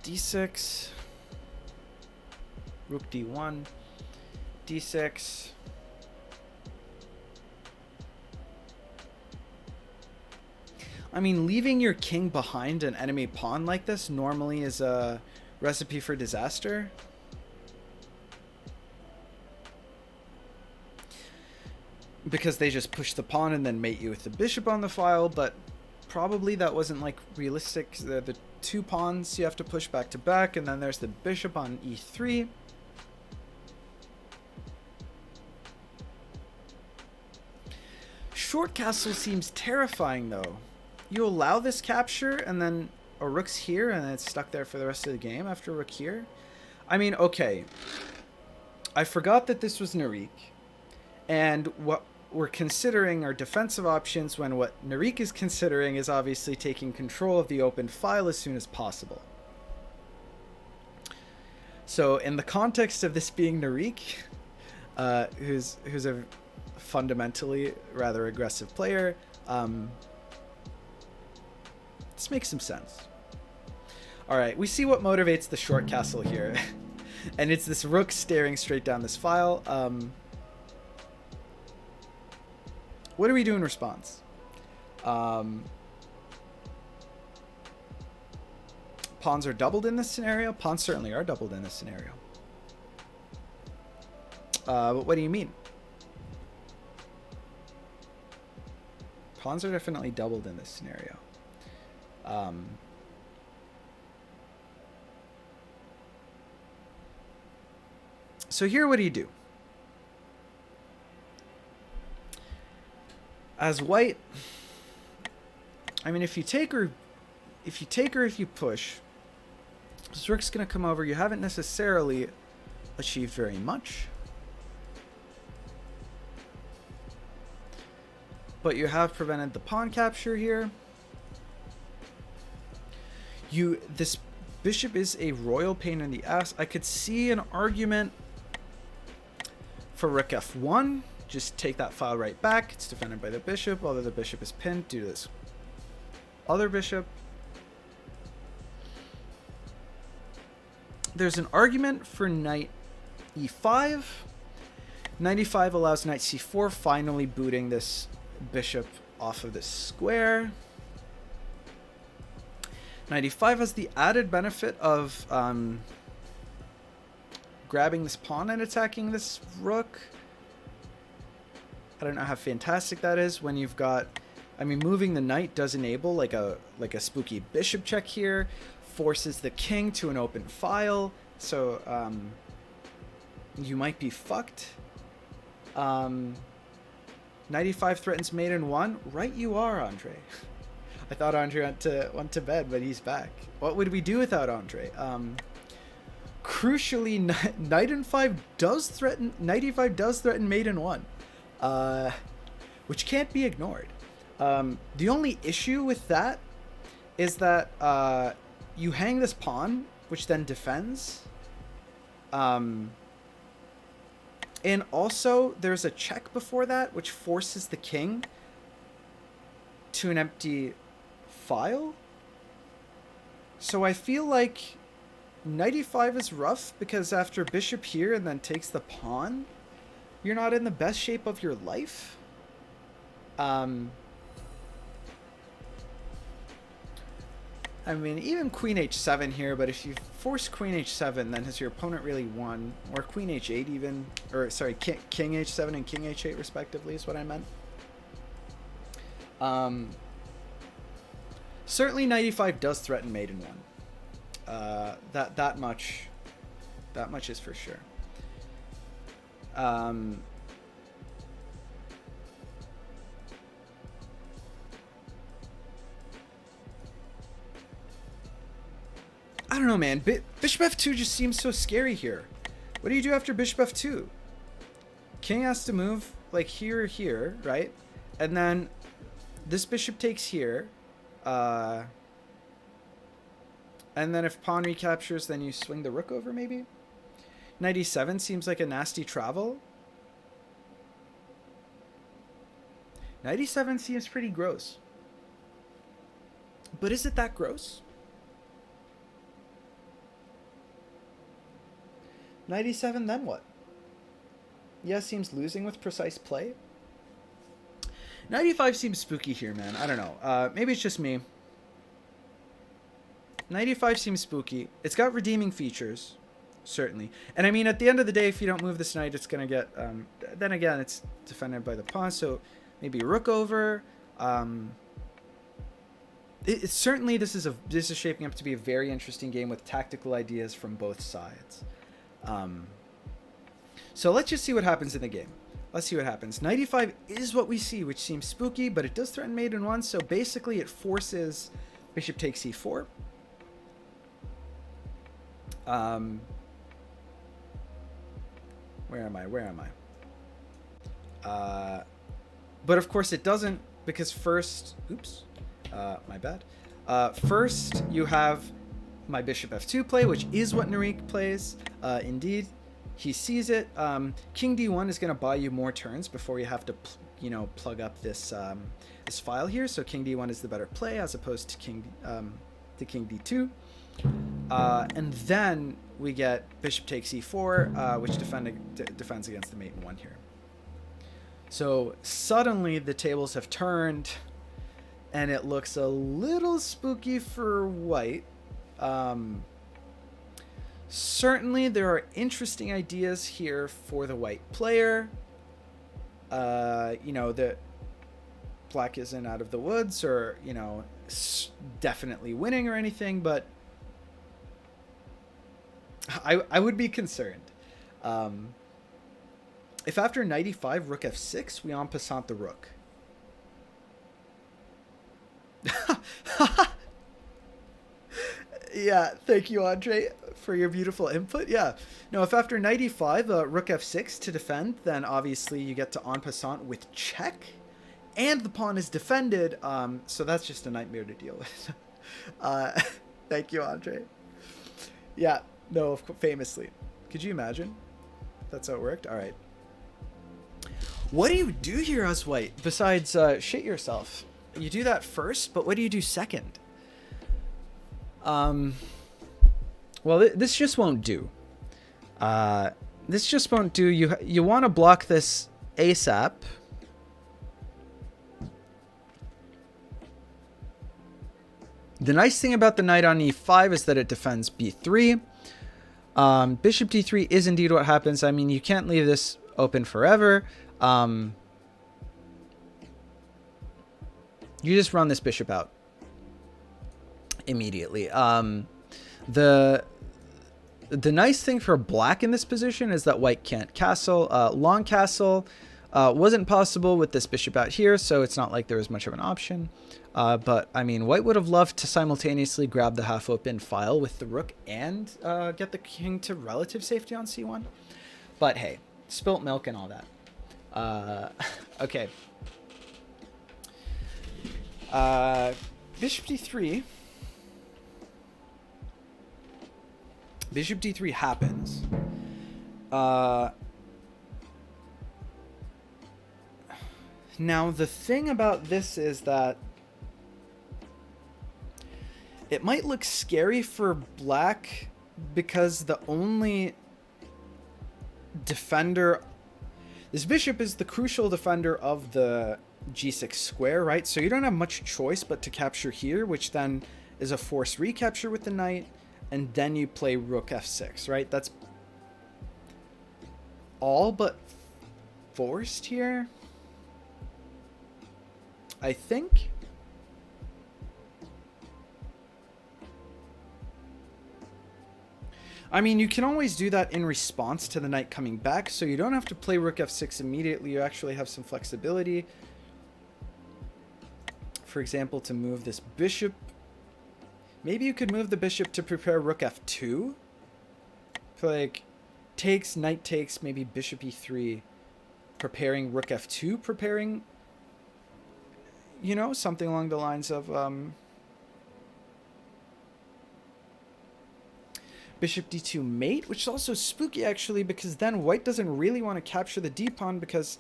d6, rook d1, d6, I mean, leaving your king behind an enemy pawn like this normally is a recipe for disaster. Because they just push the pawn and then mate you with the bishop on the file, but probably that wasn't like realistic. The 2 pawns you have to push back to back, and then there's the bishop on e3. Short castle seems terrifying though. You allow this capture, and then a rook's here, and then it's stuck there for the rest of the game after rook here. I mean, okay. I forgot that this was Narik, and what we're considering are defensive options, when what Narik is considering is obviously taking control of the open file as soon as possible. So in the context of this being Narik, who's a fundamentally rather aggressive player, This makes some sense. All right, we see what motivates the short castle here. And it's this rook staring straight down this file. What do we do in response? Pawns are doubled in this scenario. Pawns certainly are doubled in this scenario. But what do you mean? Pawns are definitely doubled in this scenario. So here, what do you do? As white, I mean, if you take or if you push, this rook's gonna come over. You haven't necessarily achieved very much, but you have prevented the pawn capture here. This bishop is a royal pain in the ass. I could see an argument for rook f1. Just take that file right back. It's defended by the bishop, although the bishop is pinned due to this other bishop. There's an argument for knight e5. Knight e5 allows knight c4, finally booting this bishop off of this square. Knight e5 has the added benefit of grabbing this pawn and attacking this rook. I don't know how fantastic that is when you've got, I mean, moving the knight does enable like a spooky bishop check here, forces the king to an open file, so you might be fucked. Knight e5 threatens mate in 1. Right you are, Andre. I thought Andre went to bed, but he's back. What would we do without Andre? Crucially, knight e5 does threaten mate in 1. Which can't be ignored. The only issue with that is that you hang this pawn, which then defends. And also, there's a check before that, which forces the king to an empty file. So I feel like knight e5 is rough, because after bishop here and then takes the pawn, you're not in the best shape of your life. I mean, even queen h7 here, but if you force queen h7, then has your opponent really won? Or queen h8 even, or sorry, king h7 and king h8 respectively is what I meant. Certainly knight e5 does threaten mate in 1. That much is for sure. I don't know, man. Bishop f2 just seems so scary here. What do you do after bishop f2? King has to move like here or here, right? And then this bishop takes here. And then if pawn recaptures, then you swing the rook over maybe? Knight e7 seems like a nasty travel. Knight e7 seems pretty gross. But is it that gross? Knight e7, then what? Yeah, seems losing with precise play. Knight e5 seems spooky here, man. I don't know. Maybe it's just me. Knight e5 seems spooky. It's got redeeming features. Certainly. And I mean, at the end of the day, if you don't move this knight, it's going to get... then again, it's defended by the pawn, so maybe rook over. Certainly, this is shaping up to be a very interesting game with tactical ideas from both sides. So let's just see what happens in the game. Let's see what happens. Knight e5 is what we see, which seems spooky, but it does threaten mate in 1, so basically it forces bishop takes e4. Where am I? But of course it doesn't, because first, oops, my bad. First you have my bishop f2 play, which is what Narik plays. Indeed, he sees it. King d1 is going to buy you more turns before you have to you know, plug up this this file here. So king d1 is the better play as opposed to king d2. And then we get bishop takes e4, which defends against the mate in 1 here. So suddenly the tables have turned, and it looks a little spooky for white. Certainly there are interesting ideas here for the white player. You know, that black isn't out of the woods or, you know, definitely winning or anything, but I would be concerned. If after knight e5, rook f6, we en passant the rook. Yeah, thank you, Andre, for your beautiful input. Yeah, no, if after knight e5, rook f6 to defend, then obviously you get to en passant with check, and the pawn is defended, so that's just a nightmare to deal with. Thank you, Andre. Yeah, no, famously. Could you imagine? That's how it worked? All right. What do you do here as white besides shit yourself? You do that first, but what do you do second? Well, this just won't do. This just won't do. You want to block this ASAP. The nice thing about the knight on e5 is that it defends b3. Bishop d3 is indeed what happens. I mean, you can't leave this open forever. You just run this bishop out immediately. The nice thing for black in this position is that white can't castle. Long castle wasn't possible with this bishop out here, so it's not like there was much of an option. But, I mean, white would have loved to simultaneously grab the half-open file with the rook and get the king to relative safety on c1. But, hey, spilt milk and all that. Okay. Bishop d3. Bishop d3 happens. Now, the thing about this is that it might look scary for black because the only defender... This bishop is the crucial defender of the g6 square, right? So you don't have much choice but to capture here, which then is a forced recapture with the knight, and then you play rook f6, right? That's all but forced here, I think. I mean, you can always do that in response to the knight coming back, so you don't have to play rook f6 immediately. You actually have some flexibility. For example, to move this bishop. Maybe you could move the bishop to prepare rook f2. For like, takes, knight takes, maybe bishop e3, preparing rook f2, preparing, you know, something along the lines of... Bishop d2 mate, which is also spooky actually, because then white doesn't really want to capture the d-pawn because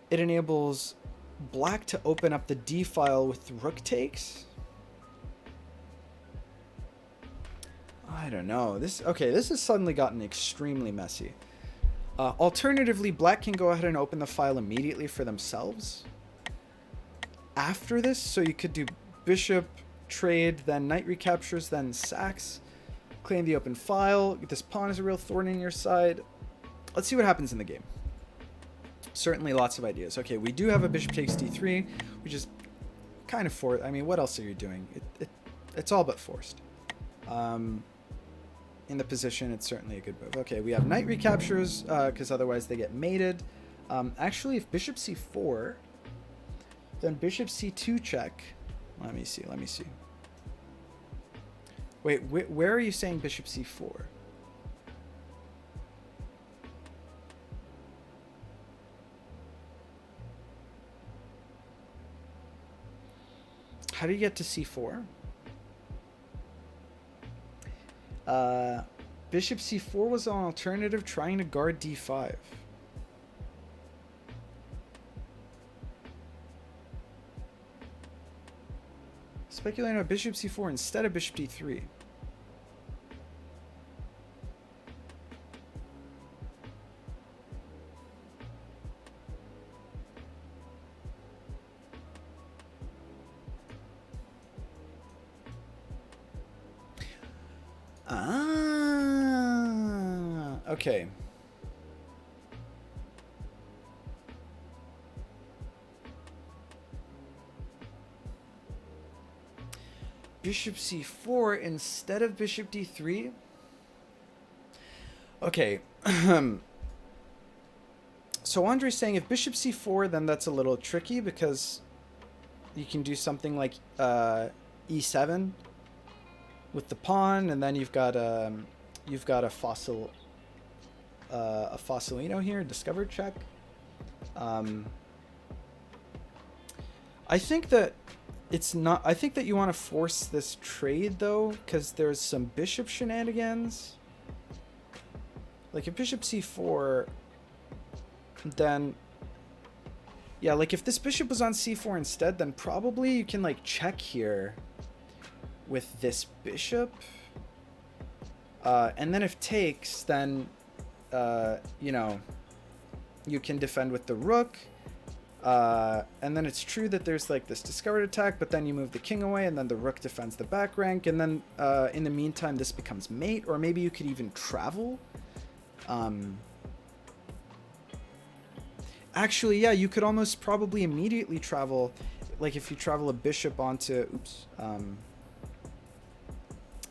it enables black to open up the d-file with rook takes. I don't know. This has suddenly gotten extremely messy. Alternatively, black can go ahead and open the file immediately for themselves after this. So you could do bishop, trade, then knight recaptures, then sacks. Claim the open file. This pawn is a real thorn in your side. Let's see what happens in the game. Certainly lots of ideas. Okay, we do have a bishop takes d3, which is kind of forced. I mean, what else are you doing? It's all but forced. In the position, it's certainly a good move. Okay, we have knight recaptures, because otherwise they get mated. Actually, if bishop c4, then bishop c2 check. Let me see. Wait, where are you saying bishop c4? How do you get to c4? Bishop c4 was an alternative trying to guard d5. Speculating on bishop c4 instead of bishop d3. Ah, okay. Bishop c4 instead of bishop d3. Okay. So Andre's saying if bishop c4, then that's a little tricky because you can do something like e7 with the pawn, and then you've got a Fossilino here, discovered check. I think that it's not. I think that you want to force this trade though, because there's some bishop shenanigans. Like if bishop c4, then yeah, like if this bishop was on c4 instead, then probably you can like check here with this bishop, and then if takes, then you know, you can defend with the rook. And then it's true that there's like this discovered attack, but then you move the king away and then the rook defends the back rank, and then in the meantime this becomes mate, or maybe you could even travel. Actually, yeah, you could almost probably immediately travel, like if you travel a bishop onto, oops,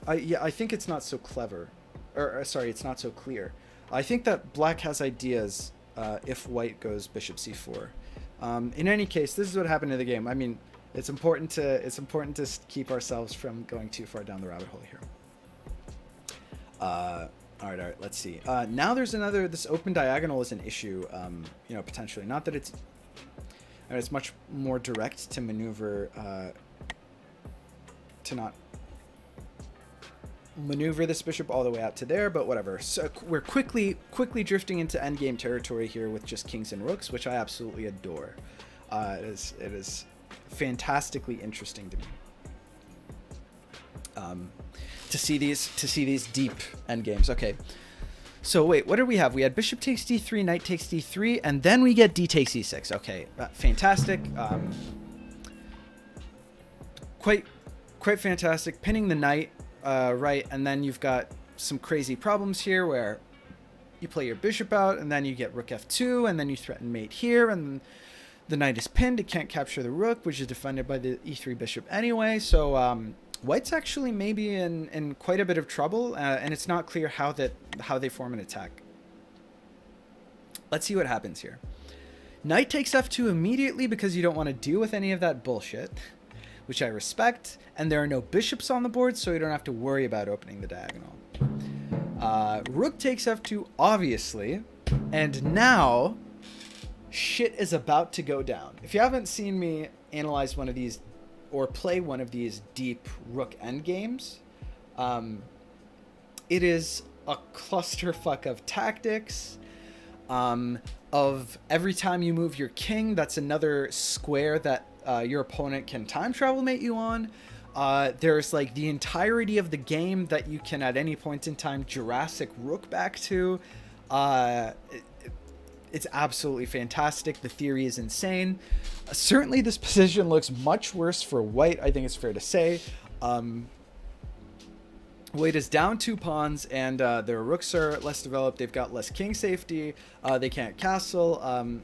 I think it's not so clever, or sorry, it's not so clear. I think that black has ideas if white goes bishop c4. In any case, this is what happened in the game. I mean, it's important to keep ourselves from going too far down the rabbit hole here. All right, let's see. Now there's this open diagonal is an issue, you know, potentially. Not that it's, I mean, it's much more direct to maneuver, to not maneuver this bishop all the way out to there, but whatever. So we're quickly drifting into endgame territory here with just kings and rooks, which I absolutely adore. It is fantastically interesting to me. To see these deep endgames. Okay, so wait, what did we have? We had bishop takes d3, knight takes d3, and then we get d takes e6. Okay, fantastic. Quite fantastic. Pinning the knight, right, and then you've got some crazy problems here where you play your bishop out, and then you get rook f2, and then you threaten mate here, and the knight is pinned. It can't capture the rook, which is defended by the e3 bishop anyway. So white's actually maybe in quite a bit of trouble, and it's not clear how they form an attack. Let's see what happens here. Knight takes f2 immediately because you don't want to deal with any of that bullshit, which I respect, and there are no bishops on the board, so you don't have to worry about opening the diagonal. Rook takes f2, obviously, and now shit is about to go down. If you haven't seen me analyze one of these or play one of these deep rook endgames, it is a clusterfuck of tactics, of every time you move your king, that's another square that your opponent can time travel mate you on. There's like the entirety of the game that you can at any point in time Jurassic Rook back to. It's absolutely fantastic. The theory is insane. Certainly this position looks much worse for white, I think it's fair to say. White is down 2 pawns, and their rooks are less developed. They've got less king safety. They can't castle.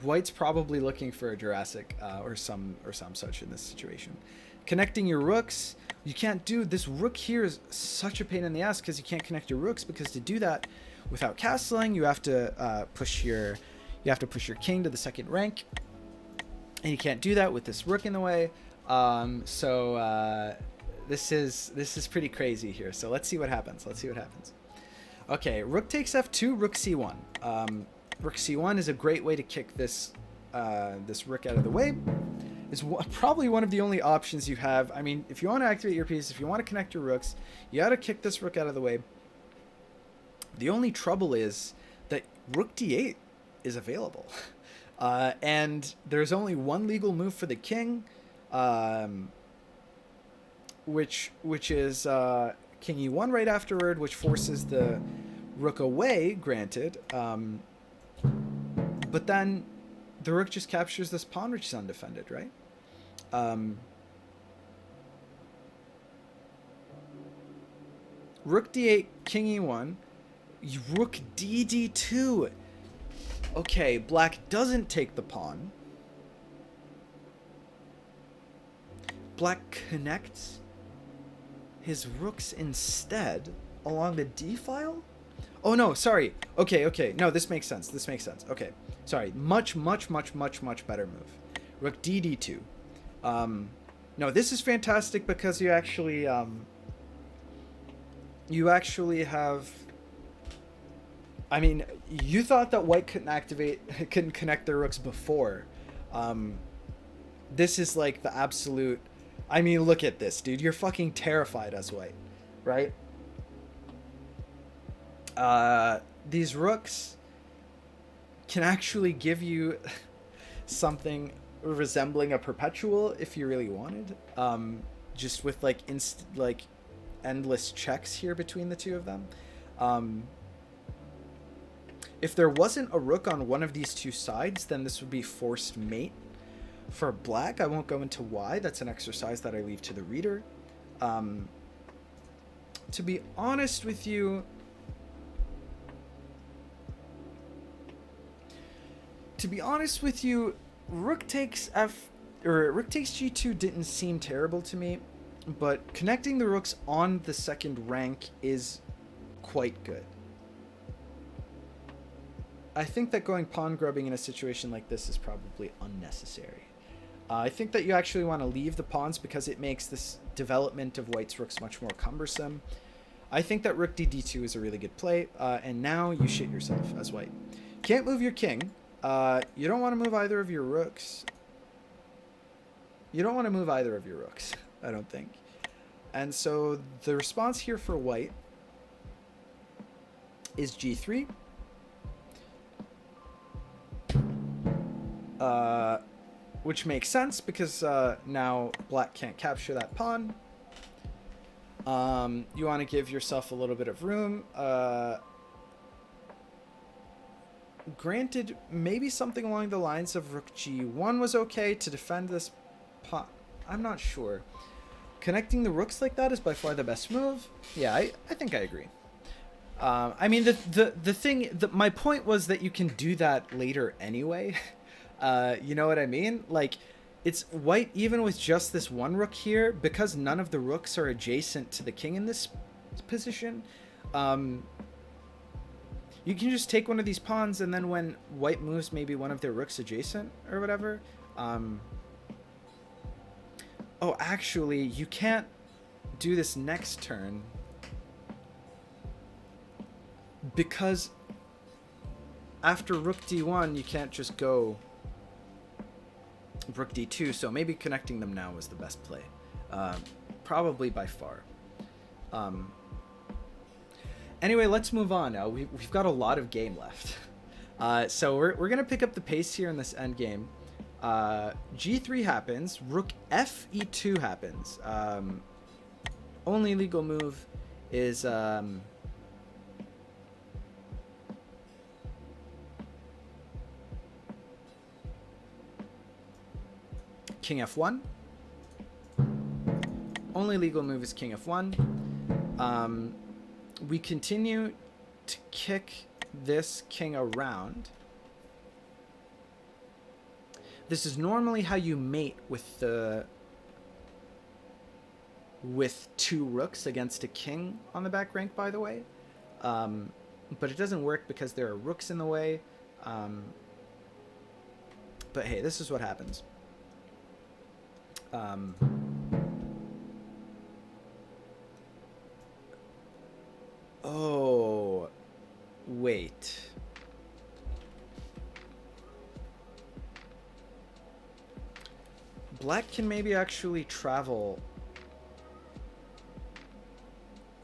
White's probably looking for a Jurassic or some such in this situation. Connecting your rooks, you can't do this. Rook here is such a pain in the ass because you can't connect your rooks, because to do that without castling, you have to push your king to the second rank, and you can't do that with this rook in the way. This is pretty crazy here. So let's see what happens. Okay, rook takes f2, rook c1. Rook c1 is a great way to kick this rook out of the way. It's probably one of the only options you have. I mean, if you want to activate your piece, if you want to connect your rooks, you got to kick this rook out of the way. The only trouble is that rook d8 is available. And there's only one legal move for the king. um, which is king e1 right afterward, which forces the rook away, granted. But then the rook just captures this pawn, which is undefended, right? Rook d8, king e1, rook d2. Okay, black doesn't take the pawn. Black connects his rooks instead along the d file. Oh no, sorry. Okay. No, this makes sense. Okay, sorry. Much better move. Rook d2. No, this is fantastic because you actually have. I mean, you thought that white couldn't connect their rooks before. This is like the absolute. I mean, look at this, dude. You're fucking terrified as white, right? These rooks can actually give you something resembling a perpetual if you really wanted. Just with like endless checks here between the two of them. If there wasn't a rook on one of these two sides, then this would be forced mate for black. I won't go into why. That's an exercise that I leave to the reader. To be honest with you, rook takes g2 didn't seem terrible to me, but connecting the rooks on the second rank is quite good. I think that going pawn grubbing in a situation like this is probably unnecessary. I think that you actually want to leave the pawns because it makes this development of white's rooks much more cumbersome. I think that rook d2 is a really good play, and now you shit yourself as white. Can't move your king. You don't want to move either of your rooks. I don't think. And so the response here for white is g3. Which makes sense because now black can't capture that pawn. You want to give yourself a little bit of room. Granted, maybe something along the lines of rook g1 was okay to defend this pawn. I'm not sure. Connecting the rooks like that is by far the best move. Yeah, I think I agree. I mean, my point was that you can do that later anyway. You know what I mean? Like, it's white, even with just this one rook here, because none of the rooks are adjacent to the king in this position. You can just take one of these pawns, and then when white moves maybe one of their rooks adjacent or whatever. Oh, actually, you can't do this next turn because after rook d1, you can't just go rook d2, so maybe connecting them now was the best play. Probably by far. Anyway, let's move on now. We've got a lot of game left. So we're going to pick up the pace here in this endgame. G3 happens. Rook fe2 happens. Only legal move is... King f1. Only legal move is king f1. We continue to kick this king around. This is normally how you mate with two rooks against a king on the back rank, by the way. But it doesn't work because there are rooks in the way. But hey, this is what happens. Oh, wait. Black can maybe actually travel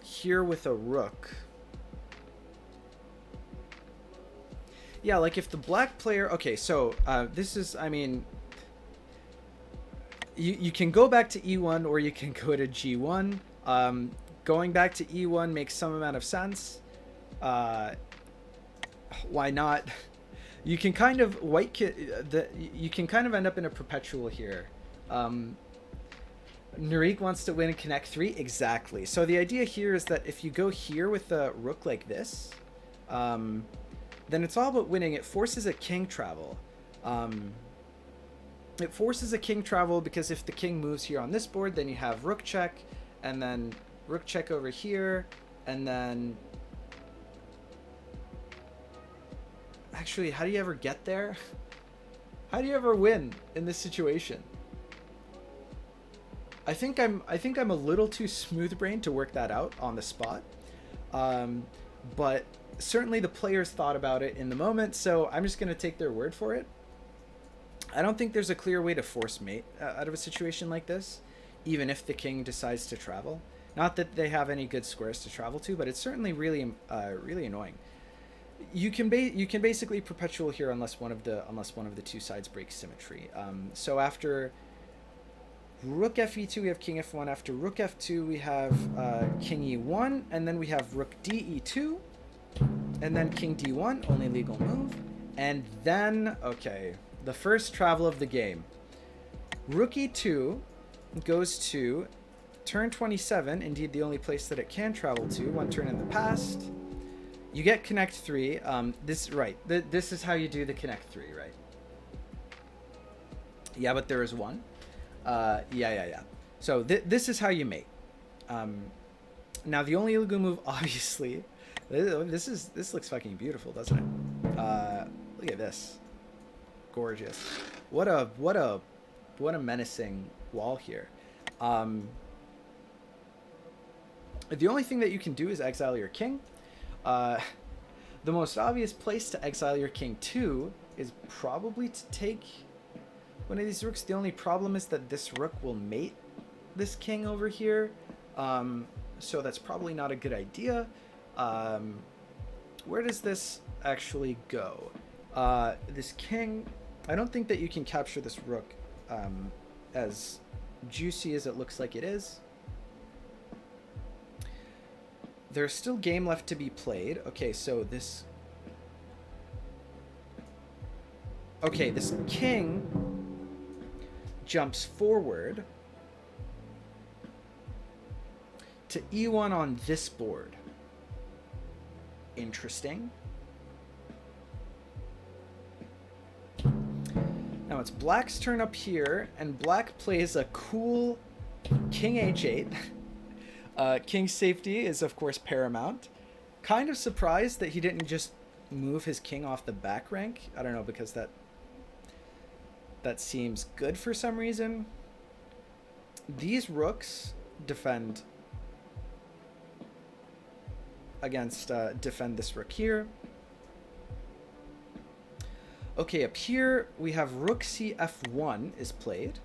here with a rook. Yeah, like if the black player... Okay, so this is, I mean... you can go back to e1 or you can go to g1. Going back to e1 makes some amount of sense. Why not? You can kind of you can kind of end up in a perpetual here. Narik wants to win and connect 3. Exactly. So the idea here is that if you go here with the rook like this, then it's all about winning. It forces a king travel. It forces a king travel because if the king moves here on this board, then you have rook check, and then rook check over here, and then... Actually, how do you ever get there? How do you ever win in this situation? I think I'm a little too smooth-brained to work that out on the spot. But certainly the players thought about it in the moment, so I'm just going to take their word for it. I don't think there's a clear way to force mate out of a situation like this, even if the king decides to travel. Not that they have any good squares to travel to, but it's certainly really really annoying. You can basically perpetual here unless one of the two sides breaks symmetry. So after rook fe2 we have king f1. After rook f2 we have king e1, and then we have rook d e2, and then king d1, only legal move, and then okay, the first travel of the game. Rook e2 goes to turn 27, indeed the only place that it can travel to, one turn in the past. You get connect 3. This is how you do the connect 3, right? Yeah, but there is one. Yeah. So this is how you mate. Now the only legal move, obviously, this looks fucking beautiful, doesn't it? Look at this, gorgeous. What a menacing wall here. The only thing that you can do is exile your king. The most obvious place to exile your king to is probably to take one of these rooks. The only problem is that this rook will mate this king over here, so that's probably not a good idea. Where does this actually go? This king, I don't think that you can capture this rook as juicy as it looks like it is. There's still game left to be played. Okay, so this... Okay, this king jumps forward to e1 on this board. Interesting. Now it's black's turn up here, and black plays a cool king h8. King's safety is, of course, paramount. Kind of surprised that he didn't just move his king off the back rank. I don't know, because that seems good for some reason. These rooks defend against defend this rook here. Okay, up here we have rook c f1 is played.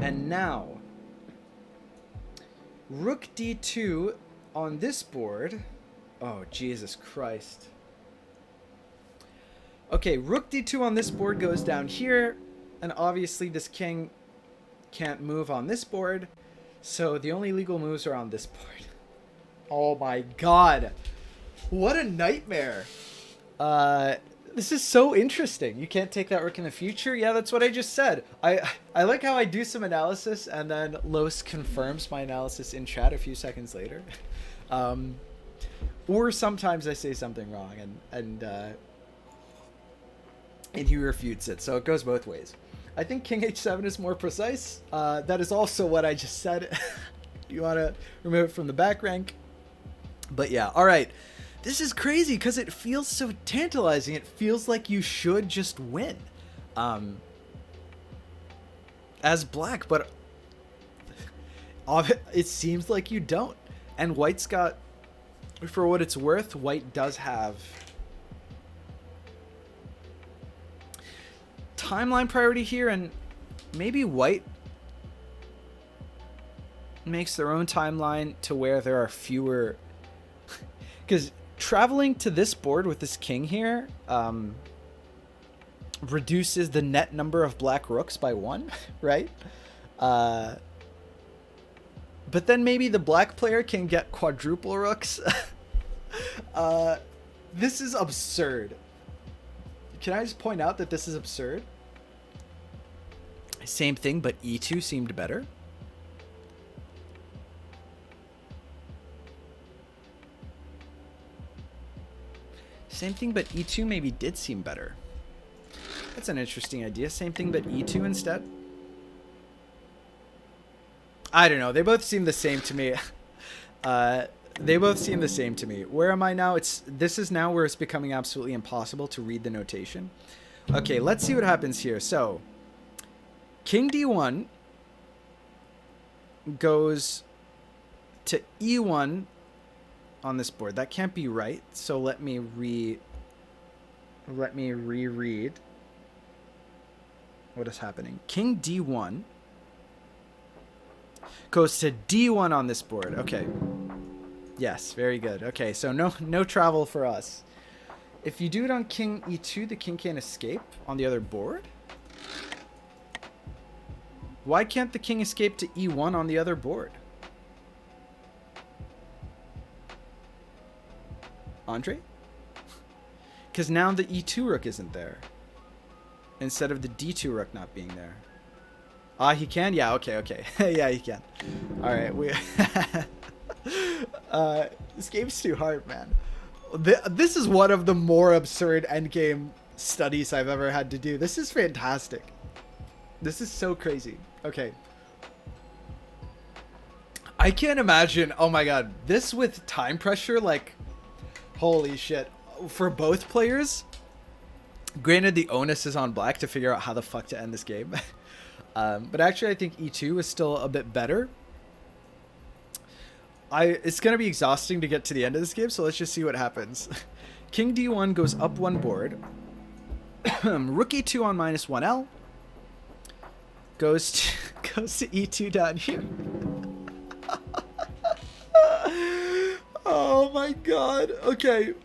And now, rook d2 on this board. Oh, Jesus Christ. Okay, rook d2 on this board goes down here, and obviously this king can't move on this board, so the only legal moves are on this board. Oh my God. What a nightmare. This is so interesting. You can't take that rook in the future? Yeah, that's what I just said. I like how I do some analysis and then Los confirms my analysis in chat a few seconds later. Or sometimes I say something wrong and he refutes it. So it goes both ways. I think king h7 is more precise. That is also what I just said. You want to remove it from the back rank. But yeah, all right. This is crazy because it feels so tantalizing. It feels like you should just win as black, but it seems like you don't. And white's got, for what it's worth, white does have timeline priority here, and maybe white makes their own timeline to where there are fewer, because traveling to this board with this king here reduces the net number of black rooks by 1, right? But then maybe the black player can get quadruple rooks. This is absurd. Can I just point out that this is absurd? Same thing, but e2 seemed better. Same thing, but e2 maybe did seem better. That's an interesting idea. Same thing, but e2 instead. I don't know. They both seem the same to me. They both seem the same to me. Where am I now? This is now where it's becoming absolutely impossible to read the notation. Okay, let's see what happens here. So, king d1 goes to e1 on this board. That can't be right. So let me reread what is happening. King d1 goes to d1 on this board. Okay. Yes, very good. Okay, so no travel for us. If you do it on king e2, the king can't escape on the other board. Why can't the king escape to e1 on the other board? Andre? Because now the e2 rook isn't there. Instead of the d2 rook not being there. Ah, he can? Yeah, okay. Yeah, he can. Alright, this game's too hard, man. This is one of the more absurd endgame studies I've ever had to do. This is fantastic. This is so crazy. Okay. I can't imagine. Oh my god. This with time pressure, like, holy shit. For both players, granted the onus is on black to figure out how the fuck to end this game. But actually I think e2 is still a bit better. It's going to be exhausting to get to the end of this game, so let's just see what happens. King d1 goes up one board. Rook e2 on -1L. Goes to e2 down here. Oh my god. Okay.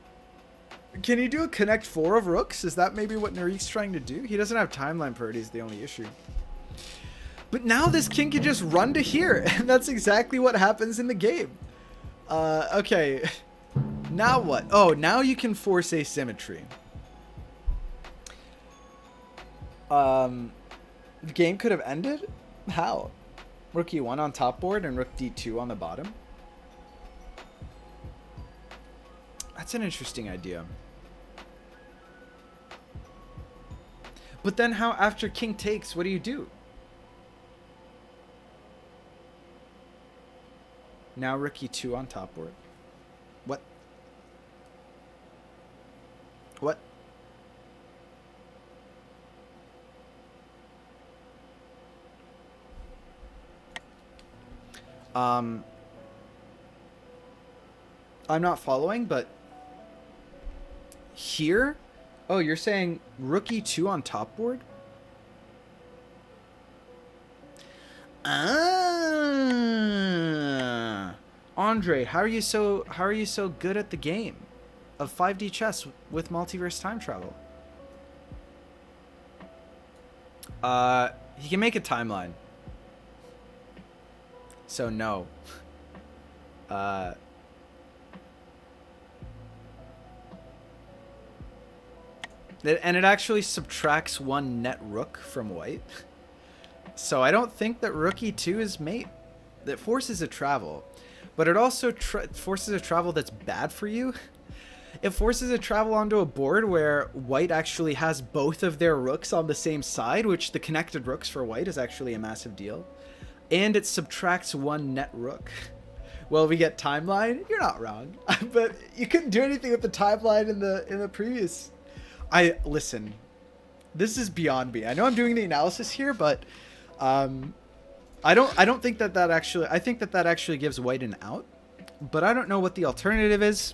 Can he do a connect 4 of rooks? Is that maybe what Narik's trying to do? He doesn't have timeline priority is the only issue. But now this king can just run to here, and that's exactly what happens in the game. Okay. Now what? Oh, now you can force asymmetry. The game could have ended? How? Rook e1 on top board and rook d2 on the bottom? That's an interesting idea. But then how after king takes, what do you do? Now rook e2 on top board. What? What? I'm not following, but here? Oh, you're saying rook e2 on top board? Ah, Andre, how are you so good at the game of 5D chess with multiverse time travel? He can make a timeline. So no. And it actually subtracts 1 net rook from white. So I don't think that rook e2 is mate. That forces a travel. But it also forces a travel that's bad for you. It forces a travel onto a board where white actually has both of their rooks on the same side, which the connected rooks for white is actually a massive deal. And it subtracts 1 net rook. Well, we get timeline. You're not wrong. But you couldn't do anything with the timeline in the previous. Listen. This is beyond me. I know I'm doing the analysis here, but I don't think that actually. I think that actually gives white an out, but I don't know what the alternative is.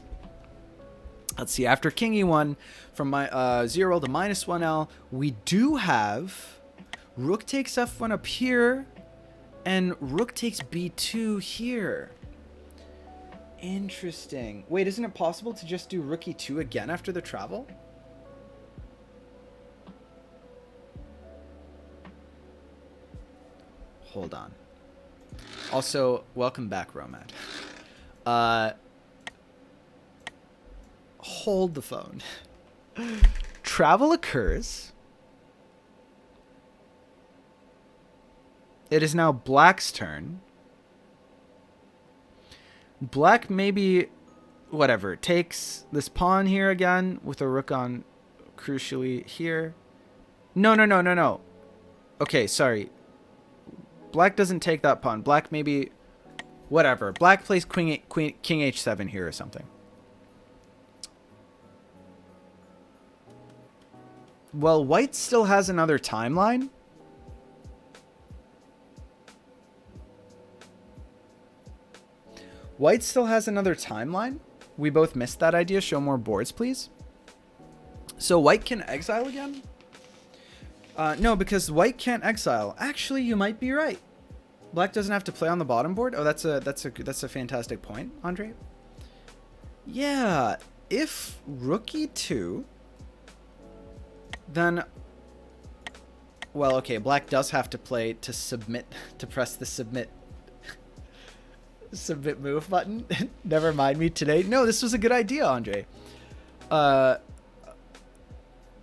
Let's see. After king e1 from my 0 to -1L, we do have rook takes f1 up here, and rook takes b2 here. Interesting. Wait, isn't it possible to just do rook e2 again after the travel? Hold on. Also, welcome back, Romad. Hold the phone. Travel occurs. It is now black's turn. Black maybe, whatever, takes this pawn here again with a rook on, crucially here. No. Okay, sorry. Black doesn't take that pawn. Black maybe, whatever. Black plays king h7 here or something. Well, white still has another timeline. White still has another timeline. We both missed that idea. Show more boards, please. So white can exile again? No, because white can't exile. Actually, you might be right. Black doesn't have to play on the bottom board. Oh, that's a fantastic point, Andre. Yeah, if rook e2, then, well, okay, black does have to play to submit, to press the submit move button. Never mind me today. No, this was a good idea, Andre.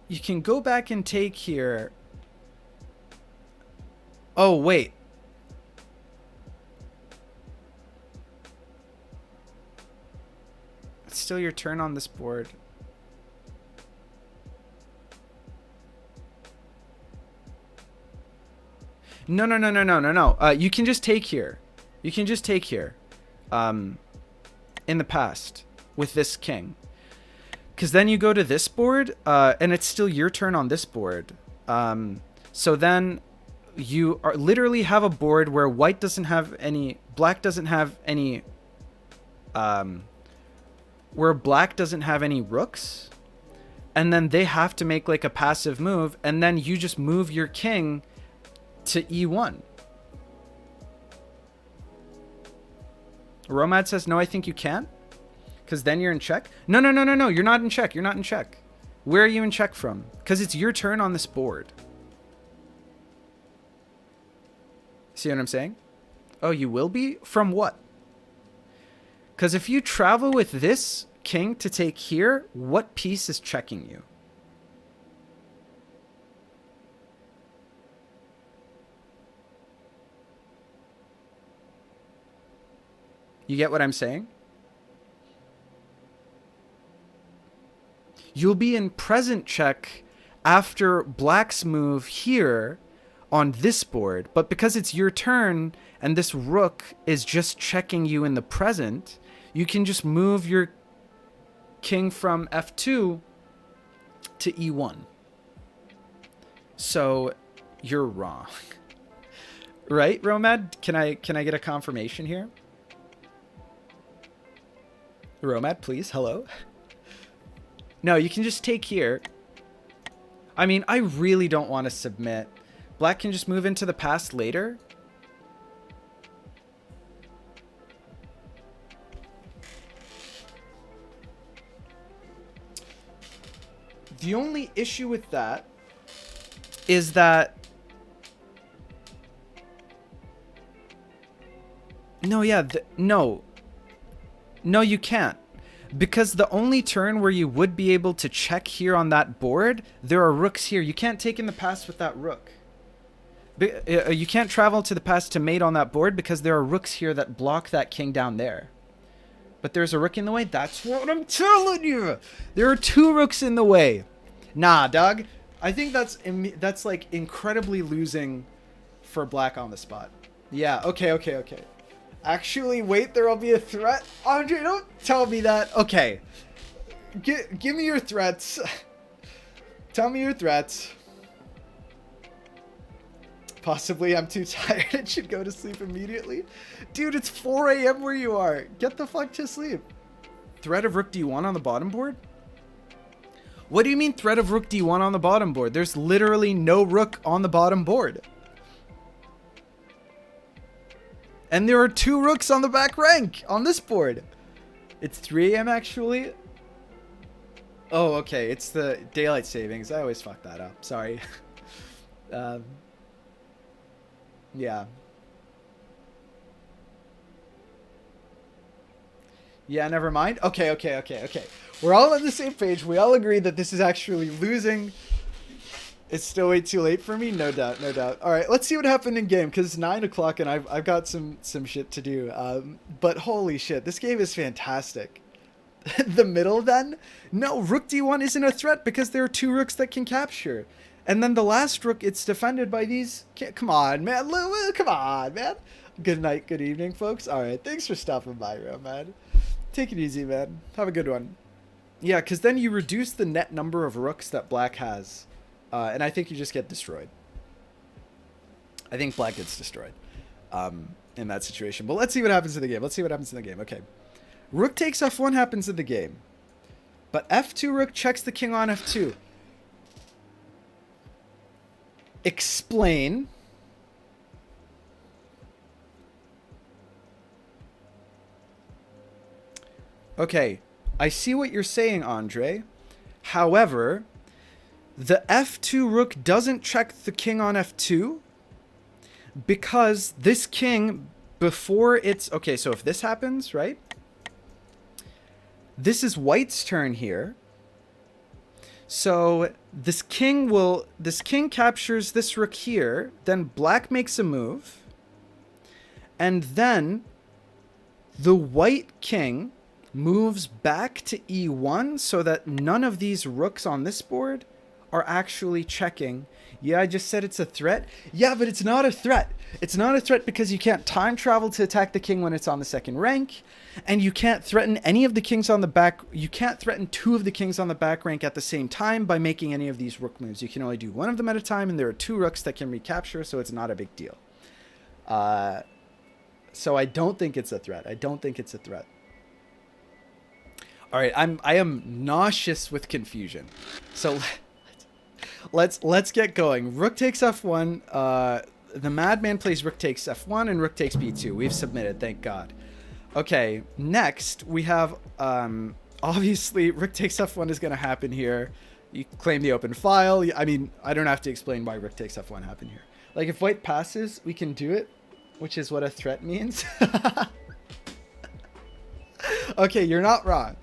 You can go back and take here. Oh, wait. It's still your turn on this board. No. You can just take here. You can just take here. In the past with this king, because then you go to this board and it's still your turn on this board, so then you are literally have a board where white doesn't have any, black doesn't have any, where black doesn't have any rooks, and then they have to make like a passive move, and then you just move your king to e1. Romad says, no, I think you can. Because then you're in check. No. You're not in check. You're not in check. Where are you in check from? Because it's your turn on this board. See what I'm saying? Oh, you will be? From what? Because if you travel with this king to take here, what piece is checking you? You get what I'm saying? You'll be in present check after black's move here on this board, but because it's your turn and this rook is just checking you in the present, you can just move your king from f2 to e1. So you're wrong. Right, Romad? Can I get a confirmation here? Romad, please. Hello. No, you can just take here. I mean, I really don't want to submit. Black can just move into the past later. The only issue with that is that... No, yeah, no. No, you can't. Because the only turn where you would be able to check here on that board, there are rooks here. You can't take in the past with that rook. You can't travel to the past to mate on that board because there are rooks here that block that king down there. But there's a rook in the way. That's what I'm telling you. There are two rooks in the way. Nah, dog. I think that's like incredibly losing for black on the spot. Yeah, okay. Actually, wait, there will be a threat. Andre, don't tell me that. Okay. Give me your threats. Tell me your threats. Possibly I'm too tired and should go to sleep immediately. Dude, it's 4 a.m. where you are. Get the fuck to sleep. Threat of rook d1 on the bottom board? What do you mean threat of rook d1 on the bottom board? There's literally no rook on the bottom board. And there are two rooks on the back rank on this board. It's 3 a.m. actually. Oh, okay. It's the daylight savings. I always fuck that up. Sorry. um, yeah. Yeah, never mind. Okay. We're all on the same page. We all agree that this is actually losing. It's still way too late for me. No doubt. All right, let's see what happened in game because it's 9 o'clock and I've got some shit to do. But holy shit, this game is fantastic. The middle then? No, rook d1 isn't a threat because there are 2 rooks that can capture. And then the last rook, it's defended by these... Come on, man. Come on, man. Good night, good evening, folks. All right, thanks for stopping by, man. Take it easy, man. Have a good one. Yeah, because then you reduce the net number of rooks that black has. And I think you just get destroyed. I think black gets destroyed in that situation. But let's see what happens in the game. Okay. Rook takes f1 happens in the game. But f2 rook checks the king on f2. Explain. Okay, I see what you're saying, Andre. However, the f2 rook doesn't check the king on f2 because this king, before it's... Okay, so if this happens, right? This is white's turn here. So this king captures this rook here. Then black makes a move. And then the white king moves back to e1 so that none of these rooks on this board are actually checking. Yeah, I just said it's a threat. Yeah, but it's not a threat. It's not a threat because you can't time travel to attack the king when it's on the second rank. And you can't threaten any of the kings on the back. You can't threaten 2 of the kings on the back rank at the same time by making any of these rook moves. You can only do 1 of them at a time, and there are 2 rooks that can recapture, so it's not a big deal. So I don't think it's a threat. All right, I am nauseous with confusion. So let's get going. Rook takes f1. The madman plays rook takes f1 and rook takes b2. We've submitted, thank God. Okay, next we have obviously rook takes f1 is going to happen here. You claim the open file. I mean, I don't have to explain why rook takes f1 happened here. Like if white passes, we can do it, which is what a threat means. Okay, you're not wrong.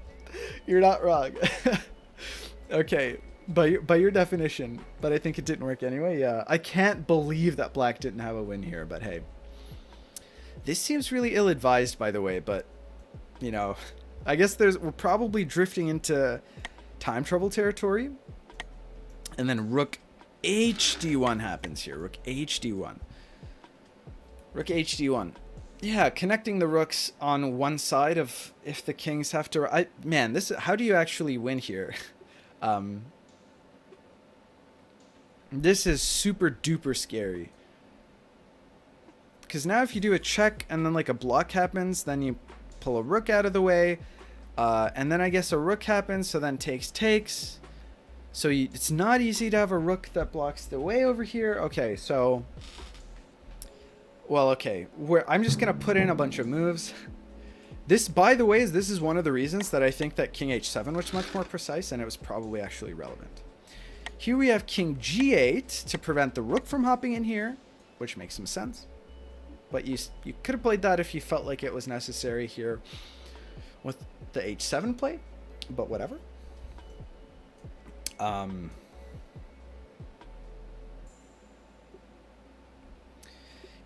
Okay, by your definition, but I think it didn't work anyway. Yeah, I can't believe that black didn't have a win here, but hey. This seems really ill-advised, by the way, but, you know, I guess we're probably drifting into time trouble territory. And then rook hd1 happens here. Rook hd1. Yeah, connecting the rooks on one side of if the kings have to... Man, how do you actually win here? This is super duper scary. Because now if you do a check and then like a block happens, then you pull a rook out of the way. And then I guess a rook happens, so then takes. So it's not easy to have a rook that blocks the way over here. Okay, so... Well, okay. I'm just going to put in a bunch of moves. This, by the way, this is one of the reasons that I think that king h7 was much more precise, and it was probably actually relevant. Here we have king g8 to prevent the rook from hopping in here, which makes some sense. But you could have played that if you felt like it was necessary here with the h7 play, but whatever.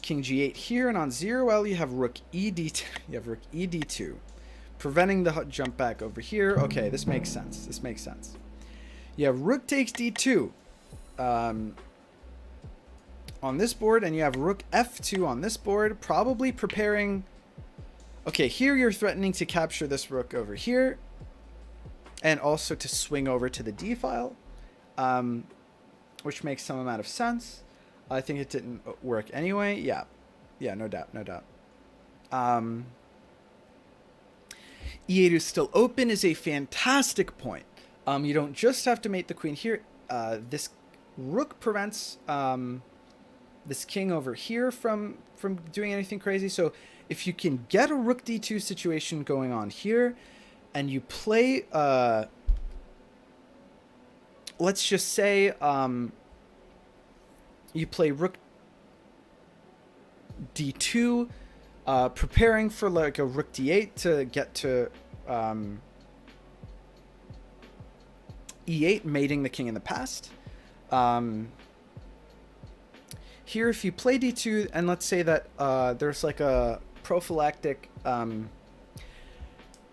King g8 here, and on 0L you have rook ed2. You have rook ed2, preventing the jump back over here. Okay, this makes sense. You have rook takes d2 on this board, and you have rook f2 on this board, probably preparing... Okay, here you're threatening to capture this rook over here, and also to swing over to the d file, which makes some amount of sense. I think it didn't work anyway. Yeah, no doubt. E8 is still open is a fantastic point. You don't just have to mate the queen here. This rook prevents this king over here from doing anything crazy. So if you can get a rook d2 situation going on here, and you play, let's just say, you play rook d2, preparing for like a rook d8 to get to e8, mating the king in the past. Here, if you play d2, and let's say that there's like a prophylactic,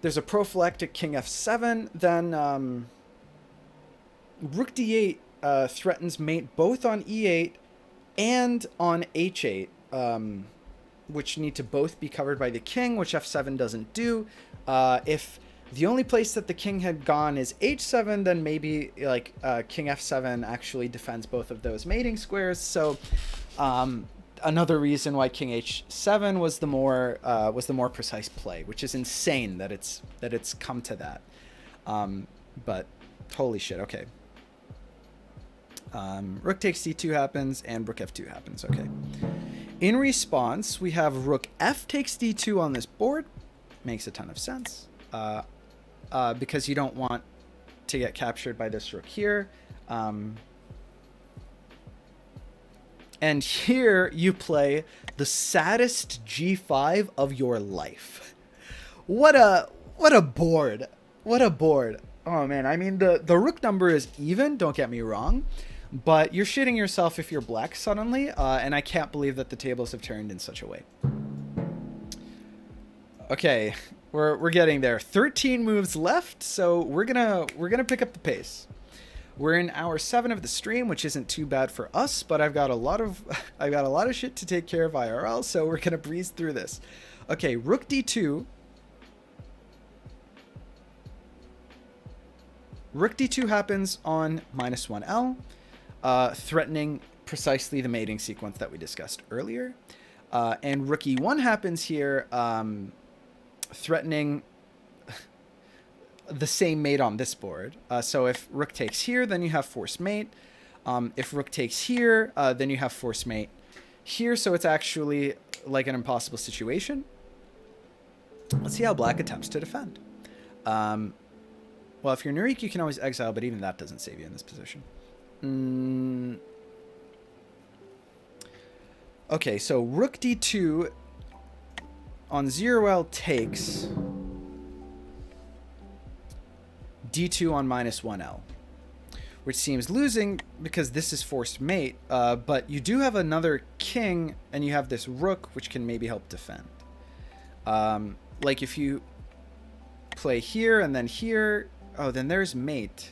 there's a prophylactic king f7, then rook d8 threatens mate both on e8 and on h8, which need to both be covered by the king, which f7 doesn't do. If the only place that the king had gone is h7, then maybe like king f7 actually defends both of those mating squares. So another reason why king h7 was the more precise play, which is insane that it's come to that. But holy shit, okay. Rook takes d2 happens and rook f2 happens. Okay. In response, we have rook f takes d2 on this board. Makes a ton of sense. Because you don't want to get captured by this rook here. And here you play the saddest g5 of your life. What a board. What a board. Oh man, I mean the rook number is even, don't get me wrong, but you're shitting yourself if you're black suddenly, and I can't believe that the tables have turned in such a way. Okay, we're getting there. 13 moves left, so we're gonna pick up the pace. We're in hour 7 of the stream, which isn't too bad for us, but I've got a lot of shit to take care of IRL, so we're gonna breeze through this. Okay, rook d2. Rook d2 happens on -1L, threatening precisely the mating sequence that we discussed earlier. And rook e1 happens here, threatening the same mate on this board. So if rook takes here, then you have forced mate. If rook takes here, then you have forced mate here. So it's actually like an impossible situation. Let's see how black attempts to defend. Well, if you're Nurik, you can always exile, but even that doesn't save you in this position. Okay, so rook d2 on 0L takes d2 on -1L, which seems losing because this is forced mate, but you do have another king, and you have this rook, which can maybe help defend. Like if you play here and then here, oh, then there's mate.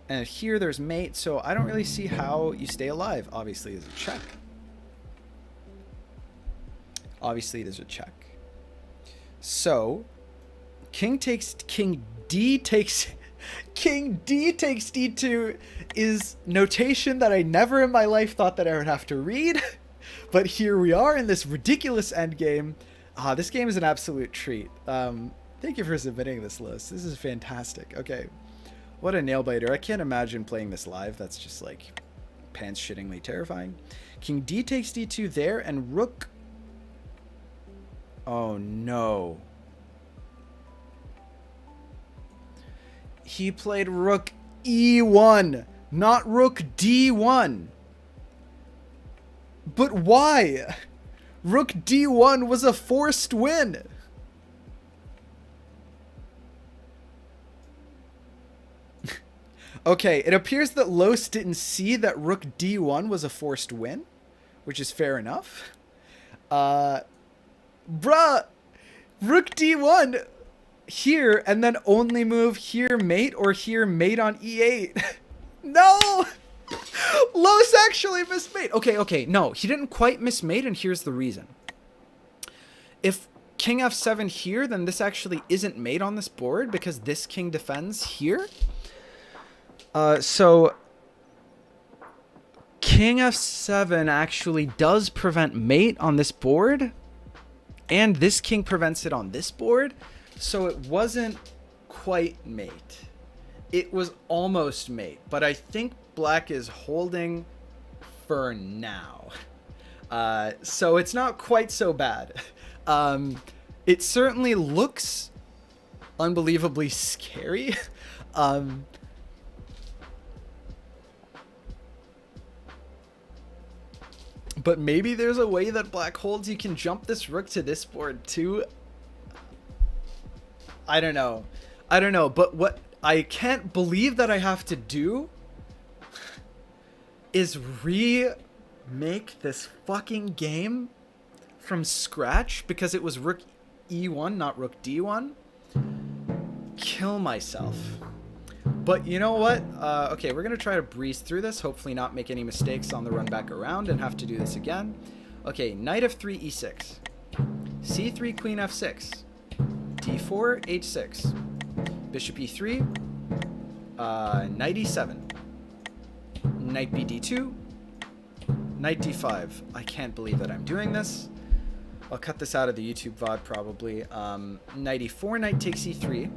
And here there's mate, so I don't really see how you stay alive. Obviously, there's a check. Obviously, there's a check. So, king D takes d2 is notation that I never in my life thought that I would have to read. But here we are in this ridiculous endgame. This game is an absolute treat. Thank you for submitting this list. This is fantastic. Okay. What a nail biter. I can't imagine playing this live. That's just like pants shittingly terrifying. King D takes d2 there, and rook. Oh no. He played rook e1, not rook d1. But why? Rook d1 was a forced win. Okay, it appears that Los didn't see that rook d1 was a forced win, which is fair enough. Bruh, rook d1 here, and then only move here mate, or here mate on e8. No! Los actually mismate. Okay, no, he didn't quite mismate, and here's the reason. If king f7 here, then this actually isn't mate on this board, because this king defends here. So king f7 actually does prevent mate on this board, and this king prevents it on this board. So it wasn't quite mate. It was almost mate, but I think black is holding for now. So it's not quite so bad. It certainly looks unbelievably scary. um, but maybe there's a way that black holds you can jump this rook to this board too. I don't know. But what I can't believe that I have to do is remake this fucking game from scratch because it was rook e1, not rook d1. Kill myself. But you know what? Okay, we're going to try to breeze through this, hopefully not make any mistakes on the run back around and have to do this again. Okay, knight f3, e6. c3, queen f6. d4, h6. Bishop e3. Knight e7. Knight bd2. Knight d5. I can't believe that I'm doing this. I'll cut this out of the YouTube VOD probably. Knight e4, knight takes e3.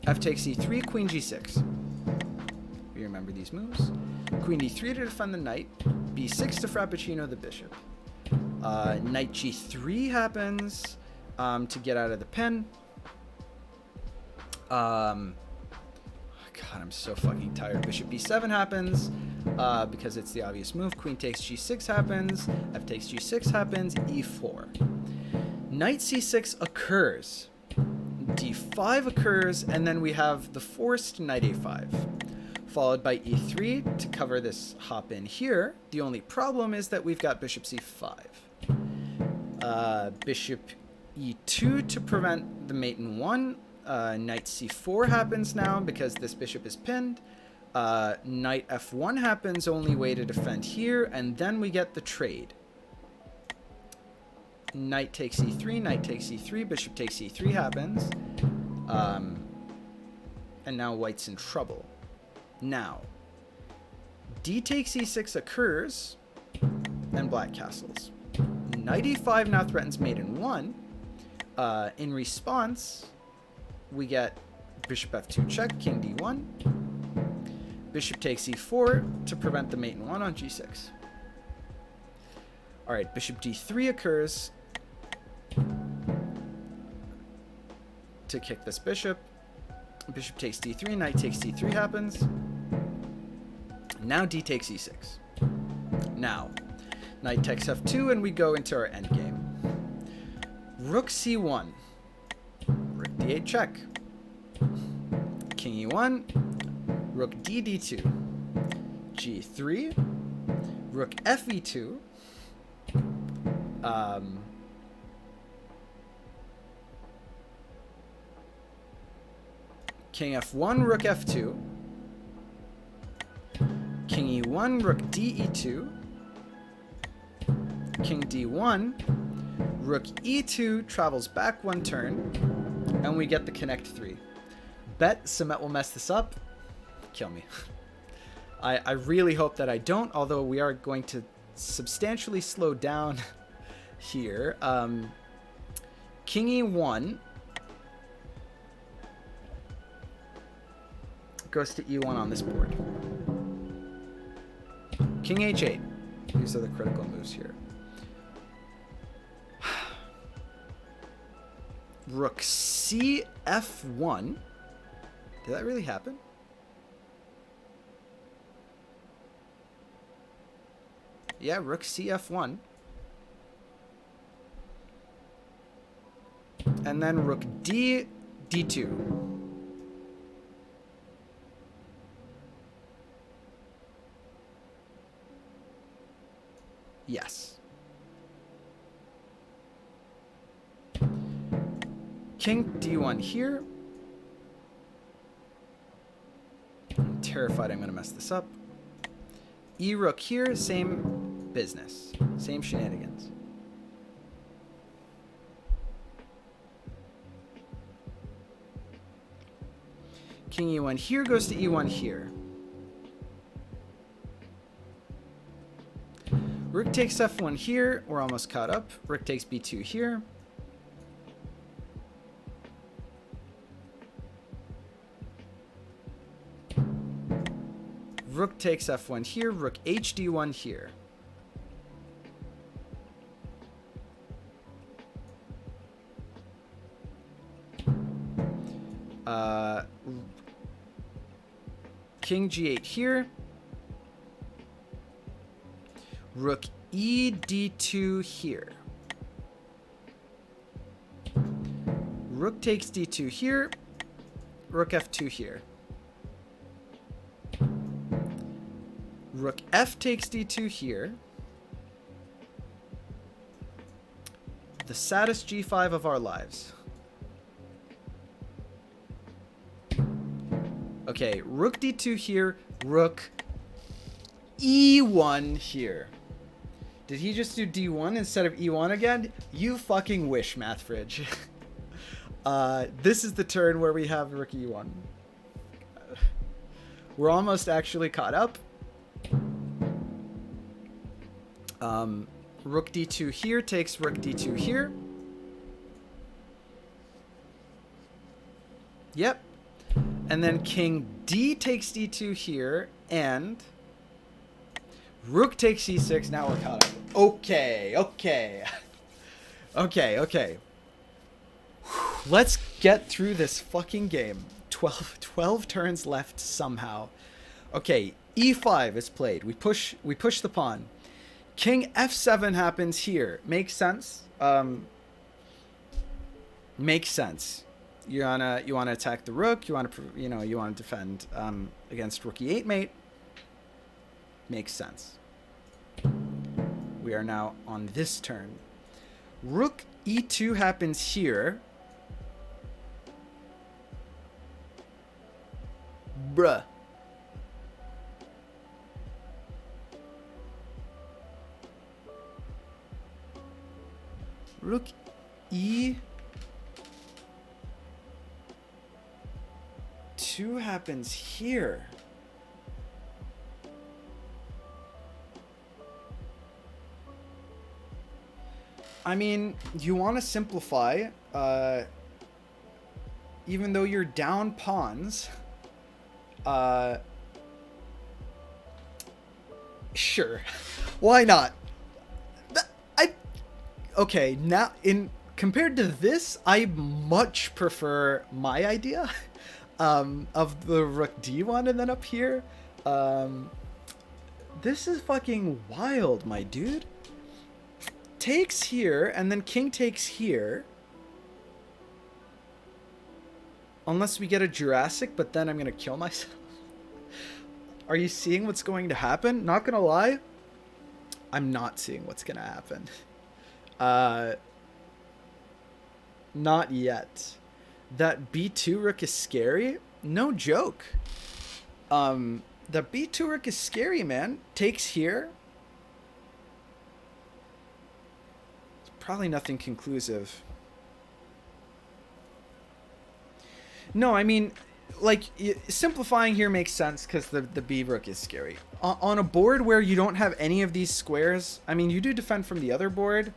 F takes e3, queen g6. We remember these moves. Queen d3 to defend the knight. b6 to frappuccino the bishop. Knight g3 happens to get out of the pin. God, I'm so fucking tired. Bishop b7 happens because it's the obvious move. Queen takes g6 happens. F takes g6 happens. e4. Knight c6 occurs. d5 occurs, and then we have the forced knight a5, followed by e3 to cover this hop in here. The only problem is that we've got bishop c5. Bishop e2 to prevent the mate in 1. Knight c4 happens now because this bishop is pinned. Knight f1 happens, only way to defend here, and then we get the trade. Knight takes e3, knight takes e3, bishop takes e3 happens. And now white's in trouble. Now, d takes e6 occurs, and black castles. Knight e5 now threatens mate in 1. In response, we get bishop f2 check, king d1. Bishop takes e4 to prevent the mate in 1 on g6. Alright, bishop d3 occurs to kick this bishop. Bishop takes d3, knight takes d3 happens. Now d takes e6. Now, knight takes f2, and we go into our endgame. Rook c1. Rook d8 check. King e1. Rook d d2. g3. Rook f e2. King f1, rook f2. King e1, rook d e2. King d1. Rook e2 travels back 1 turn, and we get the connect 3. Bet Samet will mess this up. Kill me. I really hope that I don't, although we are going to substantially slow down here. King e1 goes to e1 on this board. King h8. These are the critical moves here. Rook cf1. Did that really happen? Yeah, rook cf1. And then rook d d2. Yes. King d1 here. I'm terrified I'm going to mess this up. E rook here, same business. Same shenanigans. King e1 here goes to e1 here. Rook takes f1 here. We're almost caught up. Rook takes b2 here. Rook takes f1 here. Rook hd1 here. king g8 here. Rook e d2 here. Rook takes d2 here. Rook f2 here. Rook f takes d2 here. The saddest g5 of our lives. Okay, rook d2 here. Rook e1 here. Did he just do d1 instead of e1 again? You fucking wish, Math Fridge. This is the turn where we have rook e1. We're almost actually caught up. Rook d2 here takes rook d2 here. Yep. And then king d takes d2 here, and rook takes c6. Now we're caught up. Okay, okay. Okay. Let's get through this fucking game. 12 turns left somehow. Okay, e5 is played. We push the pawn. King f7 happens here. Makes sense. Makes sense. You wanna attack the rook. You wanna defend against rook e8 mate. Makes sense. We are now on this turn. Rook e2 happens here. Bruh. Rook e2 happens here. I mean, you want to simplify, even though you're down pawns. Sure. Why not? Okay, now compared to this, I much prefer my idea of the rook d1 and then up here. This is fucking wild, my dude. Takes here, and then king takes here. Unless we get a Jurassic, but then I'm gonna kill myself. Are you seeing what's going to happen? Not gonna lie, I'm not seeing what's gonna happen. Not yet. That b2 rook is scary? No joke. The b2 rook is scary, man. Takes here. It's probably nothing conclusive. No, I mean, like, simplifying here makes sense because the b rook is scary. On a board where you don't have any of these squares, I mean, you do defend from the other board.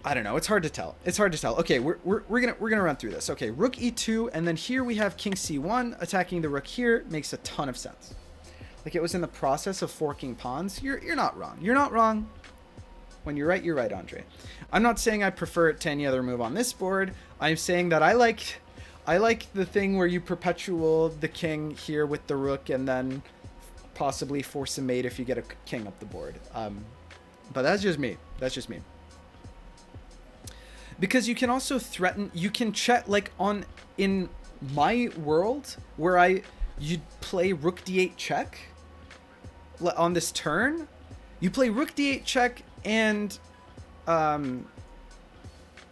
I don't know. It's hard to tell. It's hard to tell. Okay, we're gonna run through this. Okay, rook e2, and then here we have king c1 attacking the rook here. Makes a ton of sense. Like, it was in the process of forking pawns. You're not wrong. You're not wrong. When you're right, Andre. I'm not saying I prefer it to any other move on this board. I'm saying that I like the thing where you perpetual the king here with the rook and then possibly force a mate if you get a king up the board. But that's just me. That's just me. Because you can also threaten, you can check, like, in my world where you'd play rook d8 check on this turn. You play rook d8 check and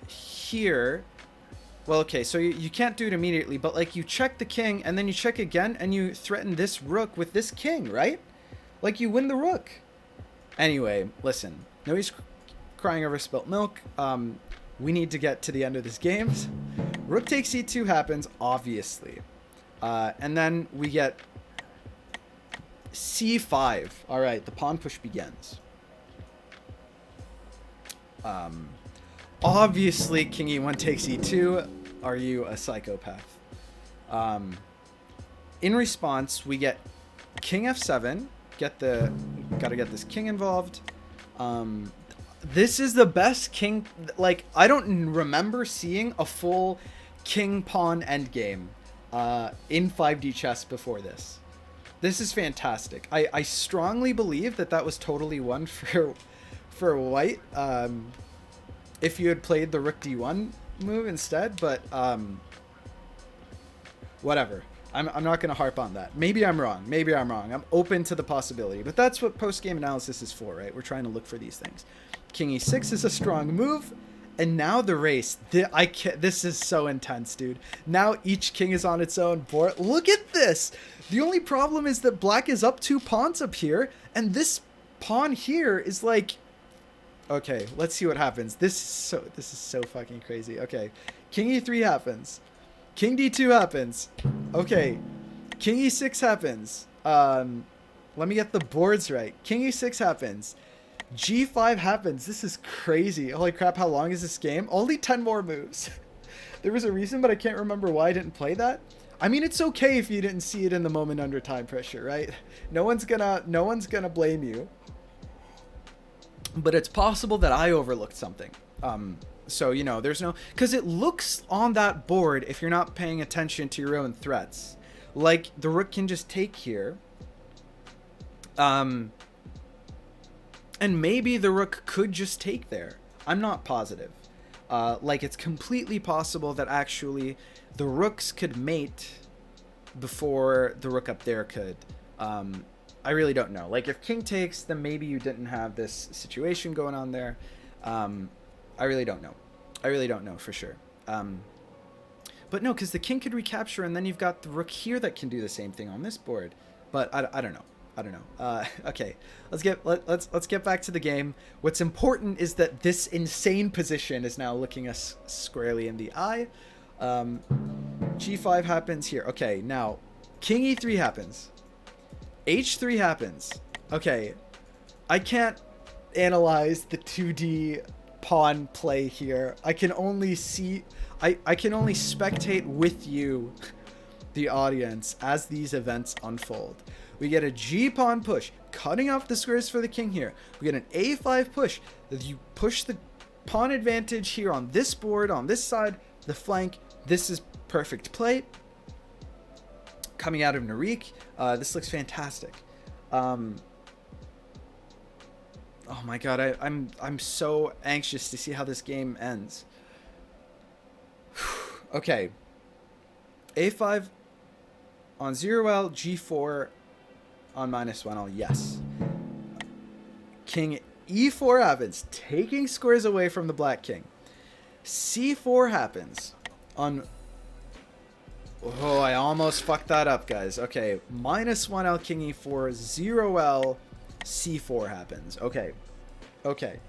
here, well, okay, so you can't do it immediately, but like you check the king and then you check again and you threaten this rook with this king, right? Like, you win the rook. Anyway, listen, nobody's crying over spilt milk. We need to get to the end of this game. Rook takes e2 happens, obviously. And then we get c5. All right, the pawn push begins. Obviously, king e1 takes e2. Are you a psychopath? In response, we get king f7. Gotta get this king involved. This is the best king. Like, I don't remember seeing a full king pawn endgame in 5D chess before this. This is fantastic. I strongly believe that that was totally won for white. If you had played the rook d1 move instead, but whatever. I'm not going to harp on that. Maybe I'm wrong. Maybe I'm wrong. I'm open to the possibility. But that's what post-game analysis is for, right? We're trying to look for these things. King e6 is a strong move. And now the race. This is so intense, dude. Now each king is on its own board. Look at this. The only problem is that black is up 2 pawns up here. And this pawn here is like... Okay, let's see what happens. This is so fucking crazy. Okay, king e3 happens. King d2 happens. Okay, king e6 happens. Let me get the boards right. King e6 happens. G5 happens. This is crazy. Holy crap, how long is this game? Only 10 more moves. There was a reason, but I can't remember why I didn't play that. I mean, it's okay if you didn't see it in the moment under time pressure, right? No one's gonna blame you. But it's possible that I overlooked something. So, you know, there's no... Because it looks on that board, if you're not paying attention to your own threats, like the rook can just take here. And maybe the rook could just take there. I'm not positive. Like, it's completely possible that actually the rooks could mate before the rook up there could. I really don't know. Like, if king takes, then maybe you didn't have this situation going on there. I really don't know. I really don't know for sure. But no, because the king could recapture, and then you've got the rook here that can do the same thing on this board. But I don't know. I don't know. Okay, let's get back to the game. What's important is that this insane position is now looking us squarely in the eye. G5 happens here. Okay, now king e3 happens. H3 happens. Okay, I can't analyze the 2D pawn play here. I can only see... I can only spectate with you, the audience, as these events unfold. We get a G pawn push, cutting off the squares for the king here. We get an A5 push. You push the pawn advantage here on this board, on this side, the flank. This is perfect play. Coming out of Narik, this looks fantastic. Oh my god, I'm so anxious to see how this game ends. Okay. A5 on 0L, G4 on -1L, yes. King E4 happens, taking squares away from the black king. C4 happens on... Oh, I almost fucked that up, guys. Okay, -1L, King E4, 0L, C4 happens. Okay. Okay.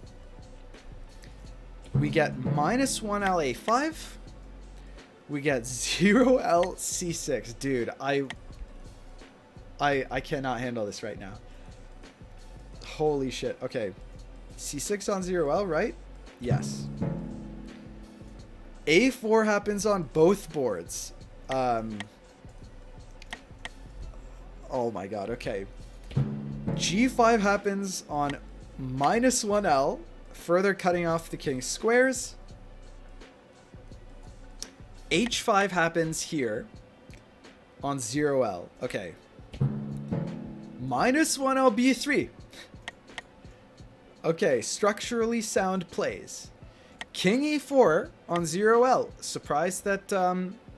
We get -1L, A5. We get 0L, C6. Dude, I cannot handle this right now. Holy shit. Okay. C6 on 0L, right? Yes. A4 happens on both boards. Oh my god, okay. G5 happens on -1L, further cutting off the king's squares. H5 happens here on 0L. Okay. -1L, B3. Okay, structurally sound plays. King E4 on 0L. Surprised that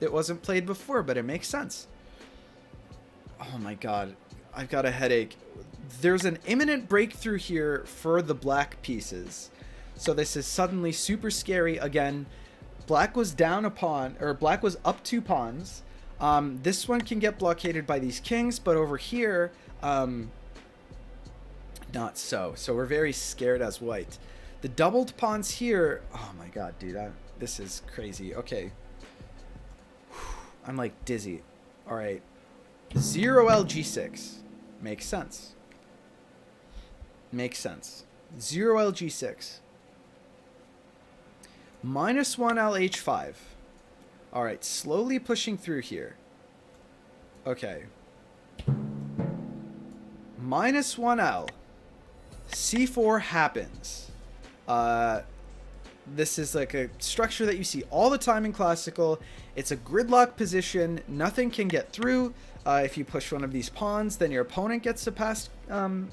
it wasn't played before, but it makes sense. Oh my god, I've got a headache. There's an imminent breakthrough here for the black pieces. So this is suddenly super scary again. Black was down a pawn, or black was up 2 pawns. This one can get blockaded by these kings, but over here, not so. So we're very scared as white. The doubled pawns here, oh my god, dude, this is crazy. Okay. I'm like dizzy. All right. 0L, G6. Makes sense. Makes sense. 0L, G6. -1L, H5. All right, slowly pushing through here. Okay. -1L. C4 happens. This is like a structure that you see all the time in Classical. It's a gridlock position. Nothing can get through. If you push one of these pawns, then your opponent gets a pass pawn.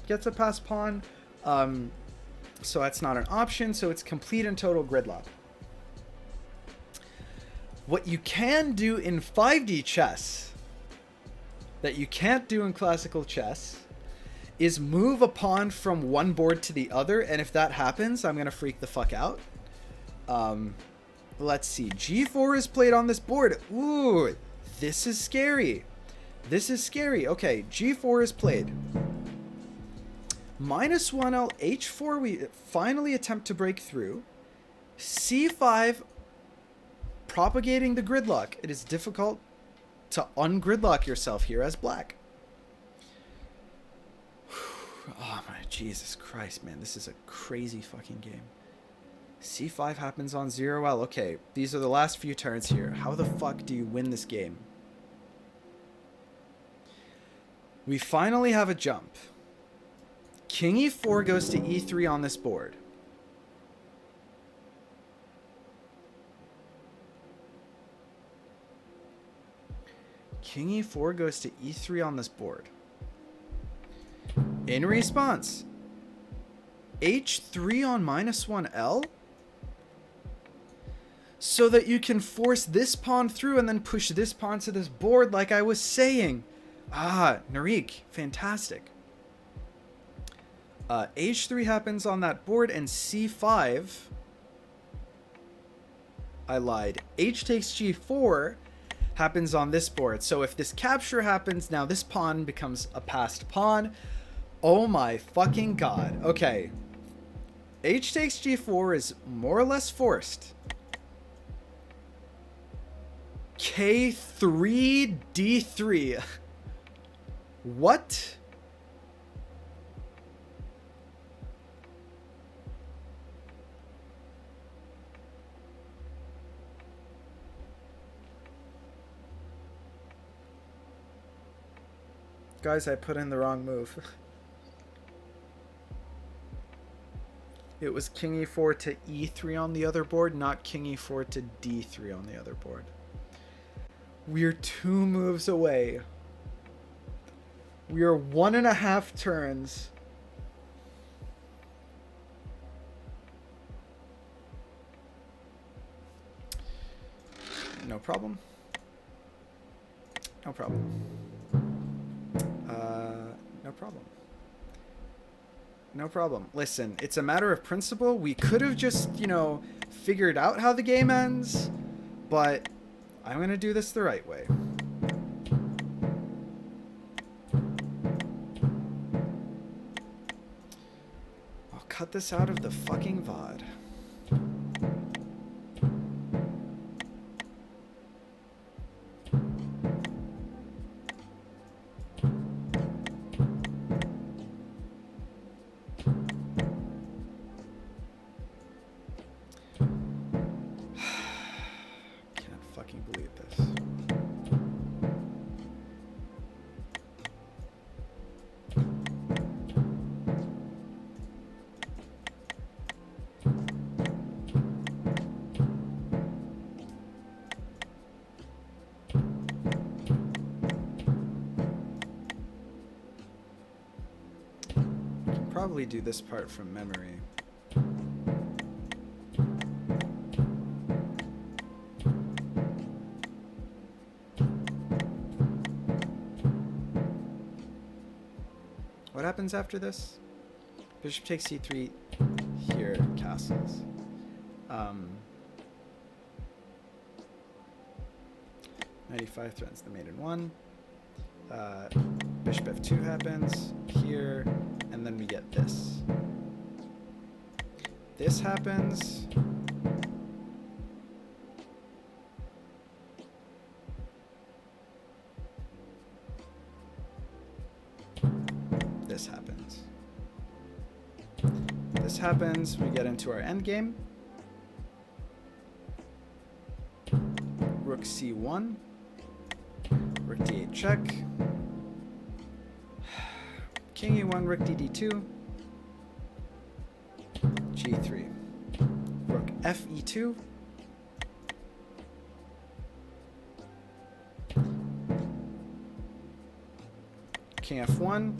So that's not an option. So it's complete and total gridlock. What you can do in 5D chess that you can't do in Classical chess is move a pawn from one board to the other, and if that happens, I'm gonna freak the fuck out. Let's see. G4 is played on this board. Ooh, this is scary. This is scary. Okay, G4 is played. -1L, H4, we finally attempt to break through. C5, propagating the gridlock. It is difficult to ungridlock yourself here as black. Oh my Jesus Christ, man. This is a crazy fucking game. C5 happens on 0L. Okay, these are the last few turns here. How the fuck do you win this game? We finally have a jump. King E4 goes to E3 on this board. King E4 goes to E3 on this board. In response, H3 on -1L, so that you can force this pawn through and then push this pawn to this board like I was saying. Ah, Narik, fantastic. H3 happens on that board, and C5, I lied. H takes G4 happens on this board. So if this capture happens, now this pawn becomes a passed pawn. Oh my fucking god. Okay. H takes G4 is more or less forced. K3 D3. What? Guys, I put in the wrong move. It was King E4 to E3 on the other board, not King E4 to D3 on the other board. We're 2 moves away. We are 1.5 turns. No problem. No problem. No problem. No problem. Listen, it's a matter of principle. We could have just, you know, figured out how the game ends, but I'm going to do this the right way. I'll cut this out of the fucking VOD. Probably do this part from memory. What happens after this? Bishop takes c3 here, castles. 95 threatens the mate in 1. Bishop f2 happens here, and then we get this. This happens. This happens. This happens, we get into our endgame. Rook c1. Rook d8 check. King e1, rook d2. G3. Rook fe2. King f1.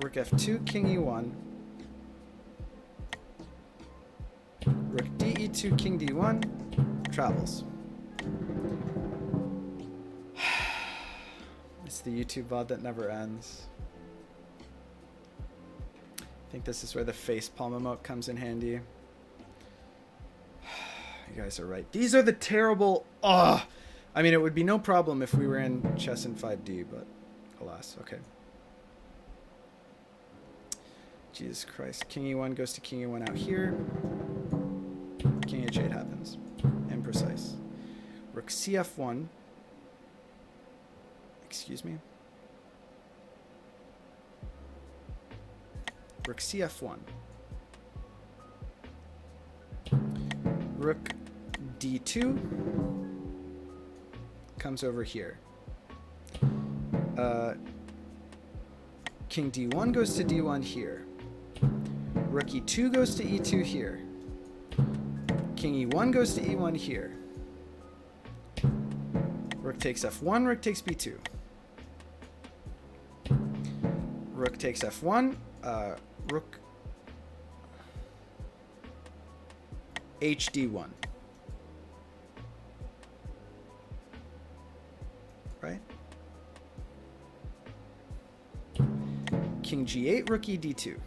Rook f2, king e1. Rook de2, king d1. Travels. It's the YouTube VOD that never ends. I think this is where the facepalm emote comes in handy. You guys are right. These are the terrible... I mean, it would be no problem if we were in chess in 5D, but alas. Okay. Jesus Christ. King e1 goes to king e1 out here. King h8 happens. Imprecise. Rook cf1. Excuse me. Rook cf1. Rook d2 comes over here. King d1 goes to d1 here. Rook e2 goes to e2 here. King e1 goes to e1 here. Rook takes f1, rook takes b2. Rook takes f1, rook hd1. Right? King g8, rook e d2.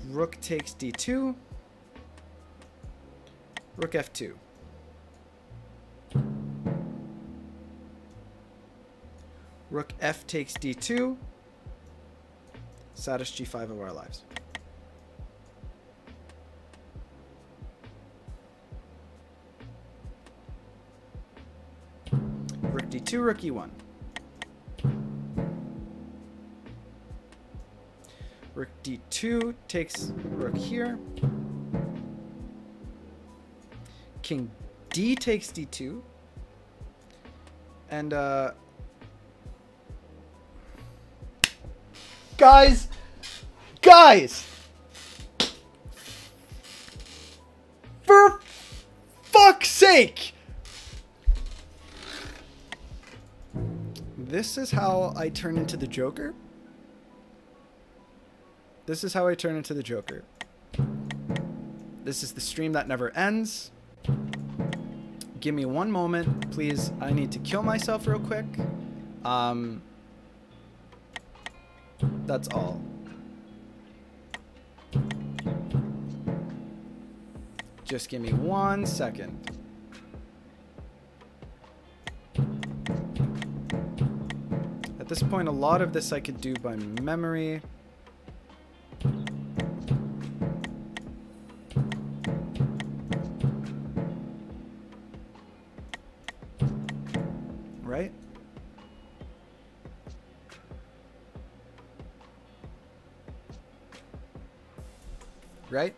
Rook takes d2. Rook f2. Rook f takes d2. Saddest g5 of our lives. Rook d2, rook e1. Rook d2 takes rook here. King d takes d2. And guys, for fuck's sake, this is how I turn into the Joker. This is how I turn into the Joker. This is the stream that never ends. Give me one moment, please. I need to kill myself real quick. That's all. Just give me 1 second. At this point, a lot of this I could do by memory. Right? Right?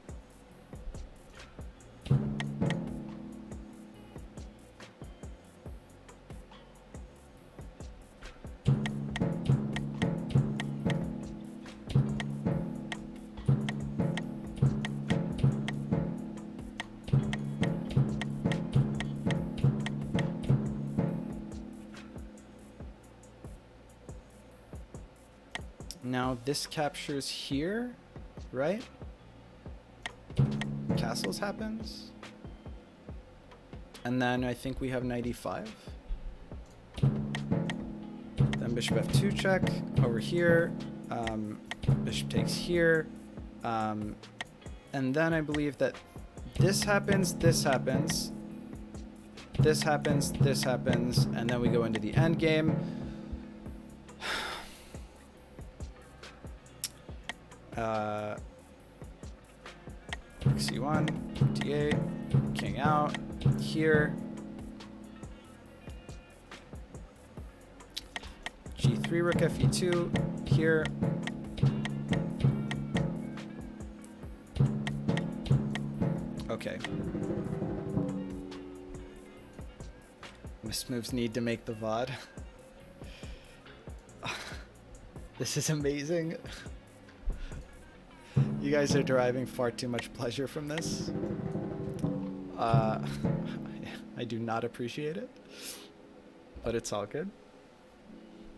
Now this captures here, right? Castles happens. And then I think we have knight e5. Then bishop f2 check over here. Bishop takes here. And then I believe that this happens, this happens. This happens, this happens. And then we go into the end game. c1, d8, king out, here, g3, rook fe2, here, okay. Missed moves need to make the VOD. This is amazing. You guys are deriving far too much pleasure from this. I do not appreciate it, but it's all good.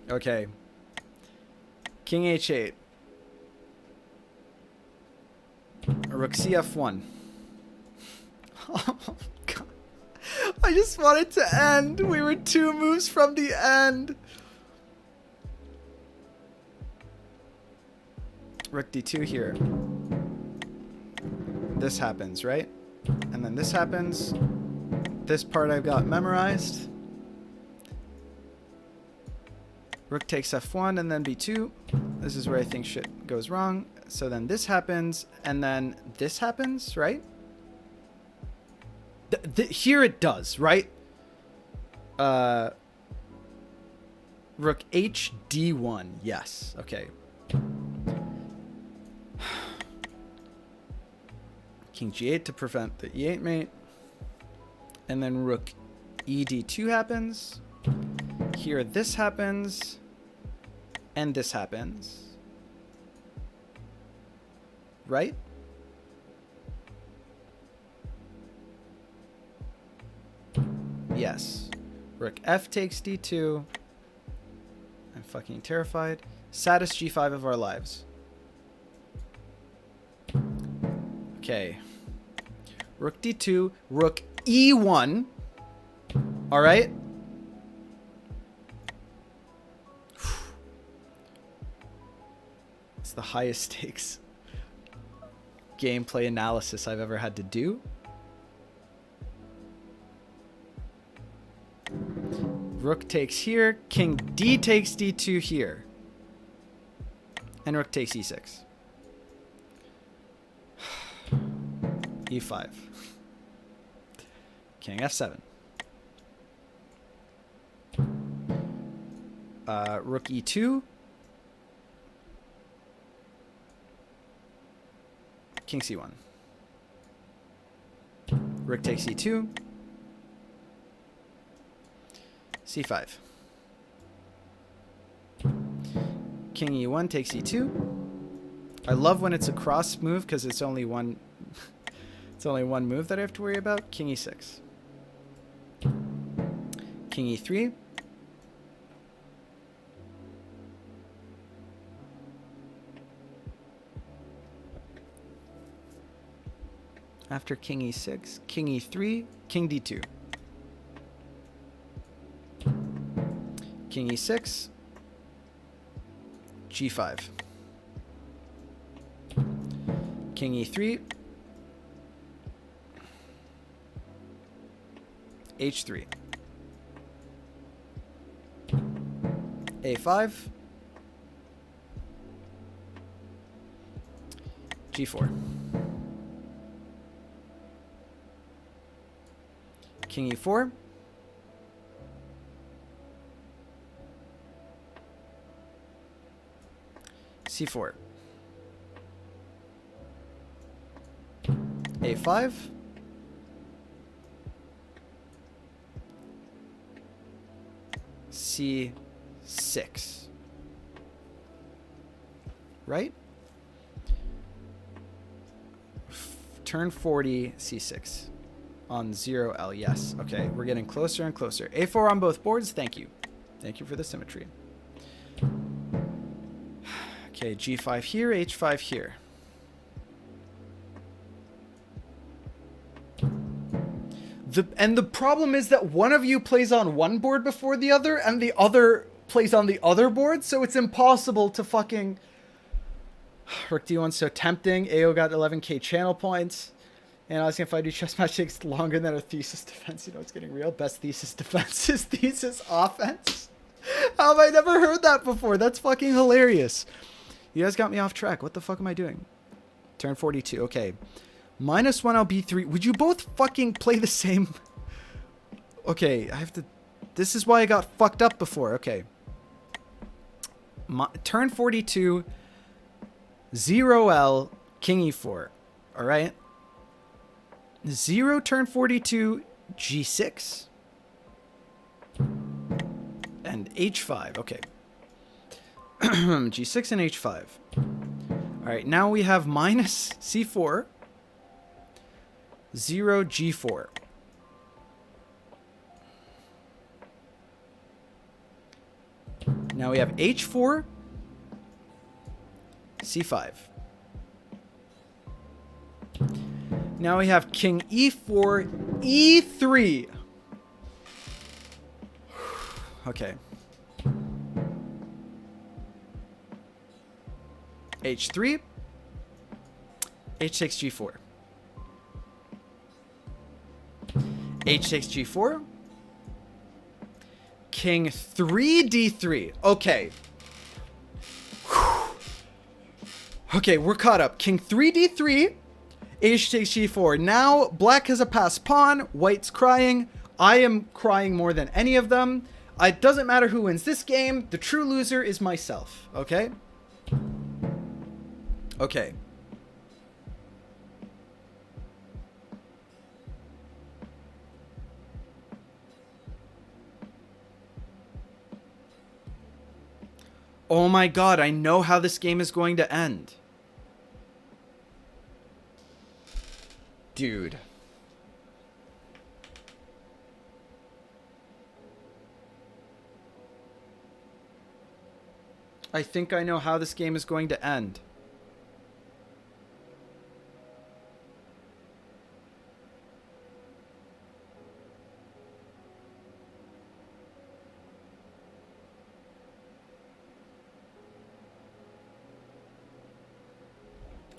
Okay. King h8. Rook cf1. Oh, God. I just want it to end. We were 2 moves from the end. Rook d2 here. This happens, right? And then this happens. This part I've got memorized. Rook takes f1 and then b2. This is where I think shit goes wrong. So then this happens, and then this happens, right? Here it does, right? Rook h d1. Yes. Okay. King g8 to prevent the e8 mate. And then rook e d2 happens. Here this happens. And this happens. Right? Yes. Rook f takes d2. I'm fucking terrified. Saddest g5 of our lives. Okay. Rook d2. Rook e1. All right. It's the highest stakes gameplay analysis I've ever had to do. Rook takes here. King d takes d2 here. And rook takes e6. e5. King f7. Rook e2. King c1. Rook takes e2. c5. King e1 takes e2. I love when it's a cross move because it's only one. It's only one move that I have to worry about. King e6. King e3. After king e6, king e3, king d2. King e6, g5. King e3, h3. a5, g4. King e4. c4. a5. c6. Right? Turn 40, c6. On 0L, yes. Okay, we're getting closer and closer. A4 on both boards, thank you. Thank you for the symmetry. Okay, g5 here, h5 here. The problem is that one of you plays on one board before the other, and the other plays on the other board, so it's impossible to fucking... Rook d1's so tempting. AO got 11k channel points. And asking if I do chess match takes longer than a thesis defense. You know, it's getting real. Best thesis defense is thesis offense. How have I never heard that before? That's fucking hilarious. You guys got me off track. What the fuck am I doing? Turn 42. Okay. -1 LB3. Would you both fucking play the same? Okay, I have to... This is why I got fucked up before. Okay. Turn 42. 0L. King e4. Alright. 0 turn 42, g6, and h5. Okay. G6 and H5. All right, now we have minus C4, 0 G4. Now we have H4, C5. Now we have King E4, E3. Okay. H3, H6, G4. H6, G4. King 3, D3. Okay. Okay, we're caught up. King 3, D3. H6, G4. Now, black has a passed pawn. White's crying. I am crying more than any of them. It doesn't matter who wins this game. The true loser is myself. Okay? Okay. Oh my god, I know how this game is going to end. Dude. I think I know how this game is going to end.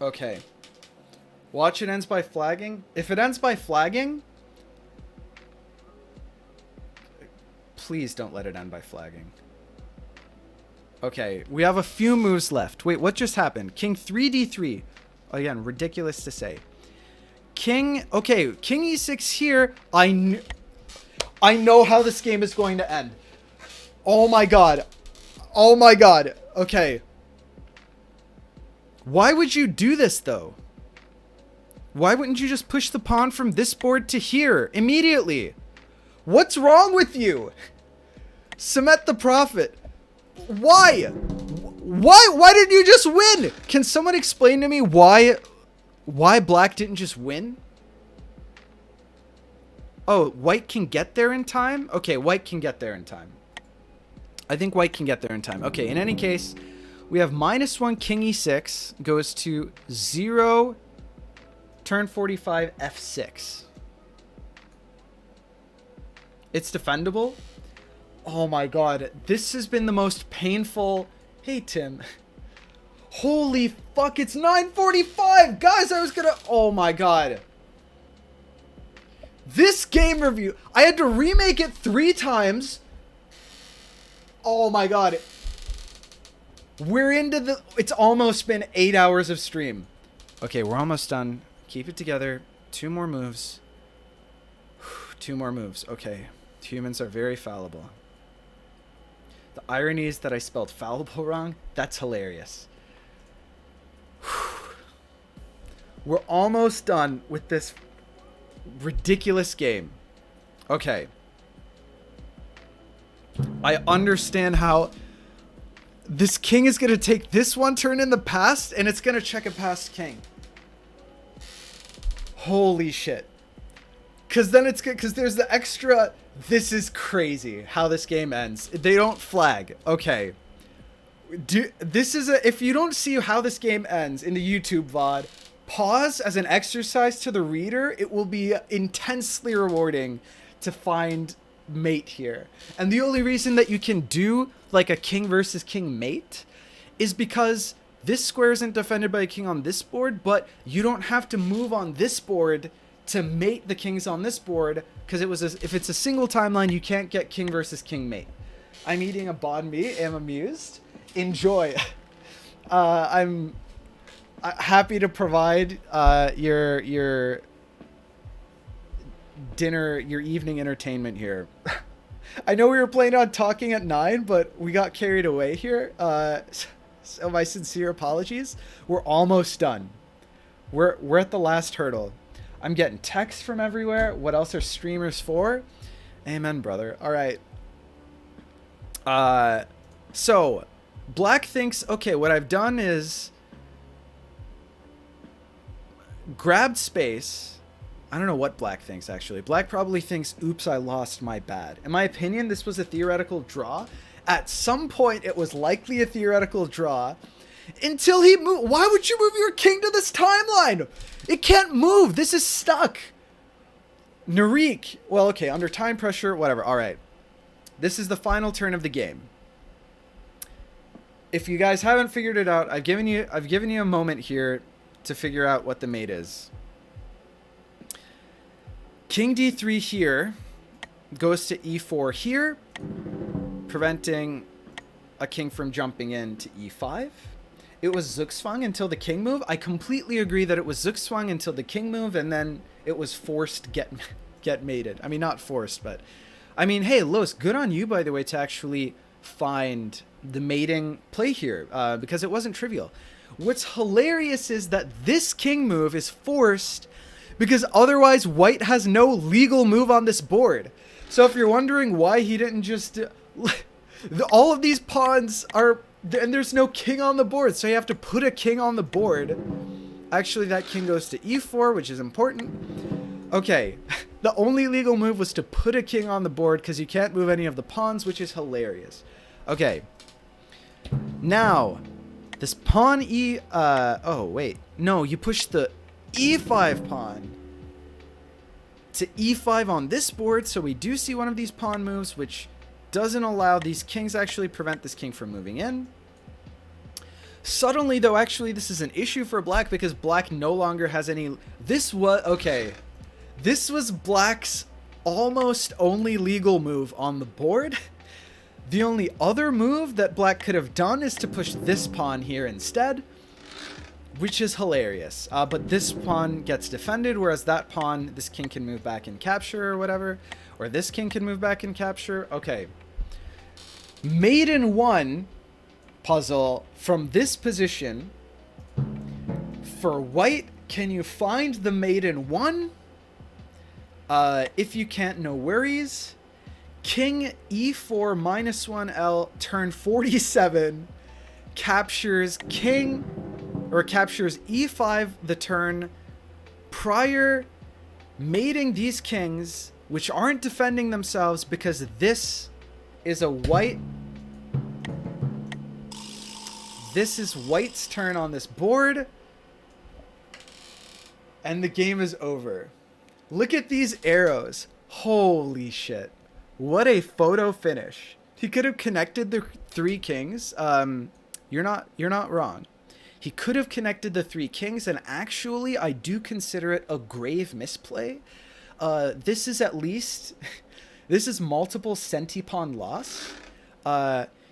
Okay. Watch it ends by flagging. If it ends by flagging, please don't let it end by flagging. Okay, we have a few moves left. Wait, what just happened? King 3 D3. Again, ridiculous to say. King, okay, King E6 here. I know how this game is going to end. Oh my god. Oh my god. Okay. Why would you do this, though? Why wouldn't you just push the pawn from this board to here immediately? What's wrong with you? Samet the Prophet. Why? Why didn't you just win? Can someone explain to me why black didn't just win? Oh, white can get there in time? Okay, white can get there in time. I think white can get there in time. Okay, in any case, we have -1 King E6 goes to 0 turn 45 F6. It's defendable. Oh my god, this has been the most painful. Hey Tim. Holy fuck, it's 9:45. Guys, I was gonna, oh my god. This game review, I had to remake it 3 times. Oh my god. We're into the, it's almost been 8 hours of stream. Okay, we're almost done. Keep it together. 2 more moves. 2 more moves. Okay. Humans are very fallible. The irony is that I spelled fallible wrong. That's hilarious. We're almost done with this ridiculous game. Okay. I understand how this king is going to take this one turn in the past, and it's going to check a past king. Holy shit. Because then it's good, because there's the extra, this is crazy how this game ends. They don't flag. Okay. This is a, if you don't see how this game ends in the YouTube VOD, pause as an exercise to the reader. It will be intensely rewarding to find mate here. And the only reason that you can do like a king versus king mate is because this square isn't defended by a king on this board, but you don't have to move on this board to mate the kings on this board, because if it's a single timeline, you can't get king versus king mate. I'm eating a banh mi. Am amused. Enjoy. I'm happy to provide your dinner, your evening entertainment here. I know we were planning on talking at 9, but we got carried away here. So my sincere apologies. We're almost done. We're at the last hurdle. I'm getting texts from everywhere. What else are streamers for? Amen, brother. All right. So Black thinks, okay, what I've done is grabbed space. I don't know what Black thinks, actually. Black probably thinks, oops, I lost, my bad. In my opinion, this was a theoretical draw. At some point, it was likely a theoretical draw. Until he moved. Why would you move your king to this timeline? It can't move. This is stuck. Narik. Well, okay, under time pressure, whatever. All right. This is the final turn of the game. If you guys haven't figured it out, I've given you a moment here to figure out what the mate is. King d3 here goes to e4 here, preventing a king from jumping in to e5. It was Zugzwang until the king move. I completely agree that it was Zugzwang until the king move, and then it was forced get mated. I mean, not forced, but I mean, hey, Los, good on you, by the way, to actually find the mating play here, because it wasn't trivial. What's hilarious is that this king move is forced because otherwise white has no legal move on this board. So if you're wondering why he didn't just... all of these pawns are... and there's no king on the board, so you have to put a king on the board. Actually, that king goes to e4, which is important. Okay, the only legal move was to put a king on the board because you can't move any of the pawns, which is hilarious. Okay. Now, this pawn oh, wait. No, you push the e5 pawn to e5 on this board, so we do see one of these pawn moves, which doesn't allow these kings, actually prevent this king from moving in. Suddenly, though, actually, this is an issue for black because black no longer has any... This was... Okay. This was black's almost only legal move on the board. The only other move that black could have done is to push this pawn here instead, which is hilarious. But this pawn gets defended, whereas that pawn, this king can move back and capture or whatever. Or this king can move back and capture. Okay. Maiden 1 puzzle from this position. For white, can you find the maiden 1? If you can't, no worries. King e4 -1L, turn 47, captures king, or captures e5 the turn prior, mating these kings, which aren't defending themselves because this is a white... This is white's turn on this board, and the game is over. Look at these arrows. Holy shit. What a photo finish. He could have connected the 3 kings. You're not wrong. He could have connected the 3 kings, and actually I do consider it a grave misplay. This is at least... This is multiple centipawn loss.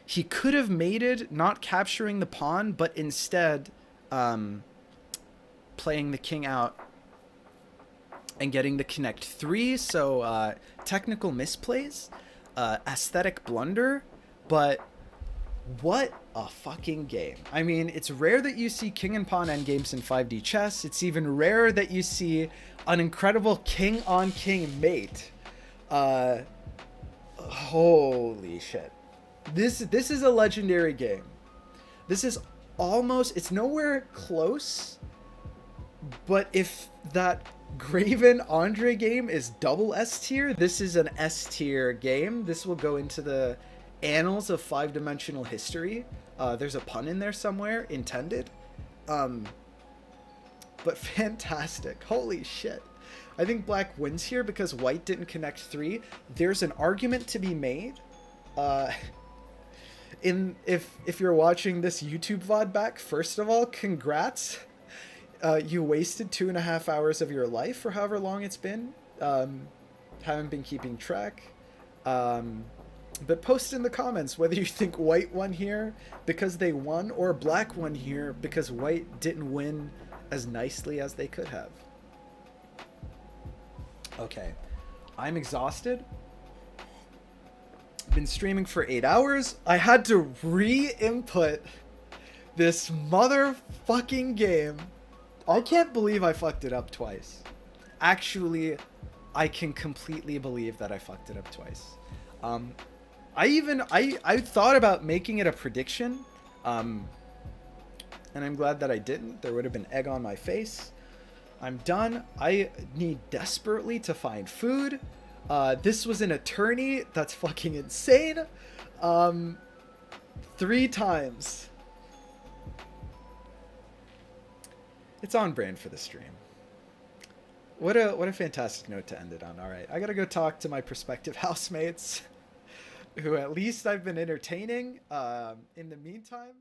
He could have mated, not capturing the pawn, but instead playing the king out and getting the connect 3. So technical misplays, aesthetic blunder, but what a fucking game. I mean, it's rare that you see king and pawn endgames in 5D chess. It's even rarer that you see an incredible king on king mate. Holy shit. This is a legendary game. This is almost, it's nowhere close, but if that Graven Andre game is double S tier, this is an S tier game. This will go into the annals of 5-dimensional history. There's a pun in there somewhere, intended. But fantastic. Holy shit. I think black wins here because white didn't connect 3. There's an argument to be made. If you're watching this YouTube VOD back, first of all, congrats. You wasted 2.5 hours of your life for however long it's been. Haven't been keeping track. But post in the comments whether you think white won here because they won, or black won here because white didn't win as nicely as they could have. Okay, I'm exhausted. Been streaming for 8 hours. I had to re-input this motherfucking game. I can't believe I fucked it up twice. Actually, I can completely believe that I fucked it up twice. I thought about making it a prediction. And I'm glad that I didn't. There would have been egg on my face. I'm done. I need desperately to find food. This was an attorney. That's fucking insane. 3 times. It's on brand for the stream. What a fantastic note to end it on. All right, I gotta go talk to my prospective housemates, who at least I've been entertaining. In the meantime.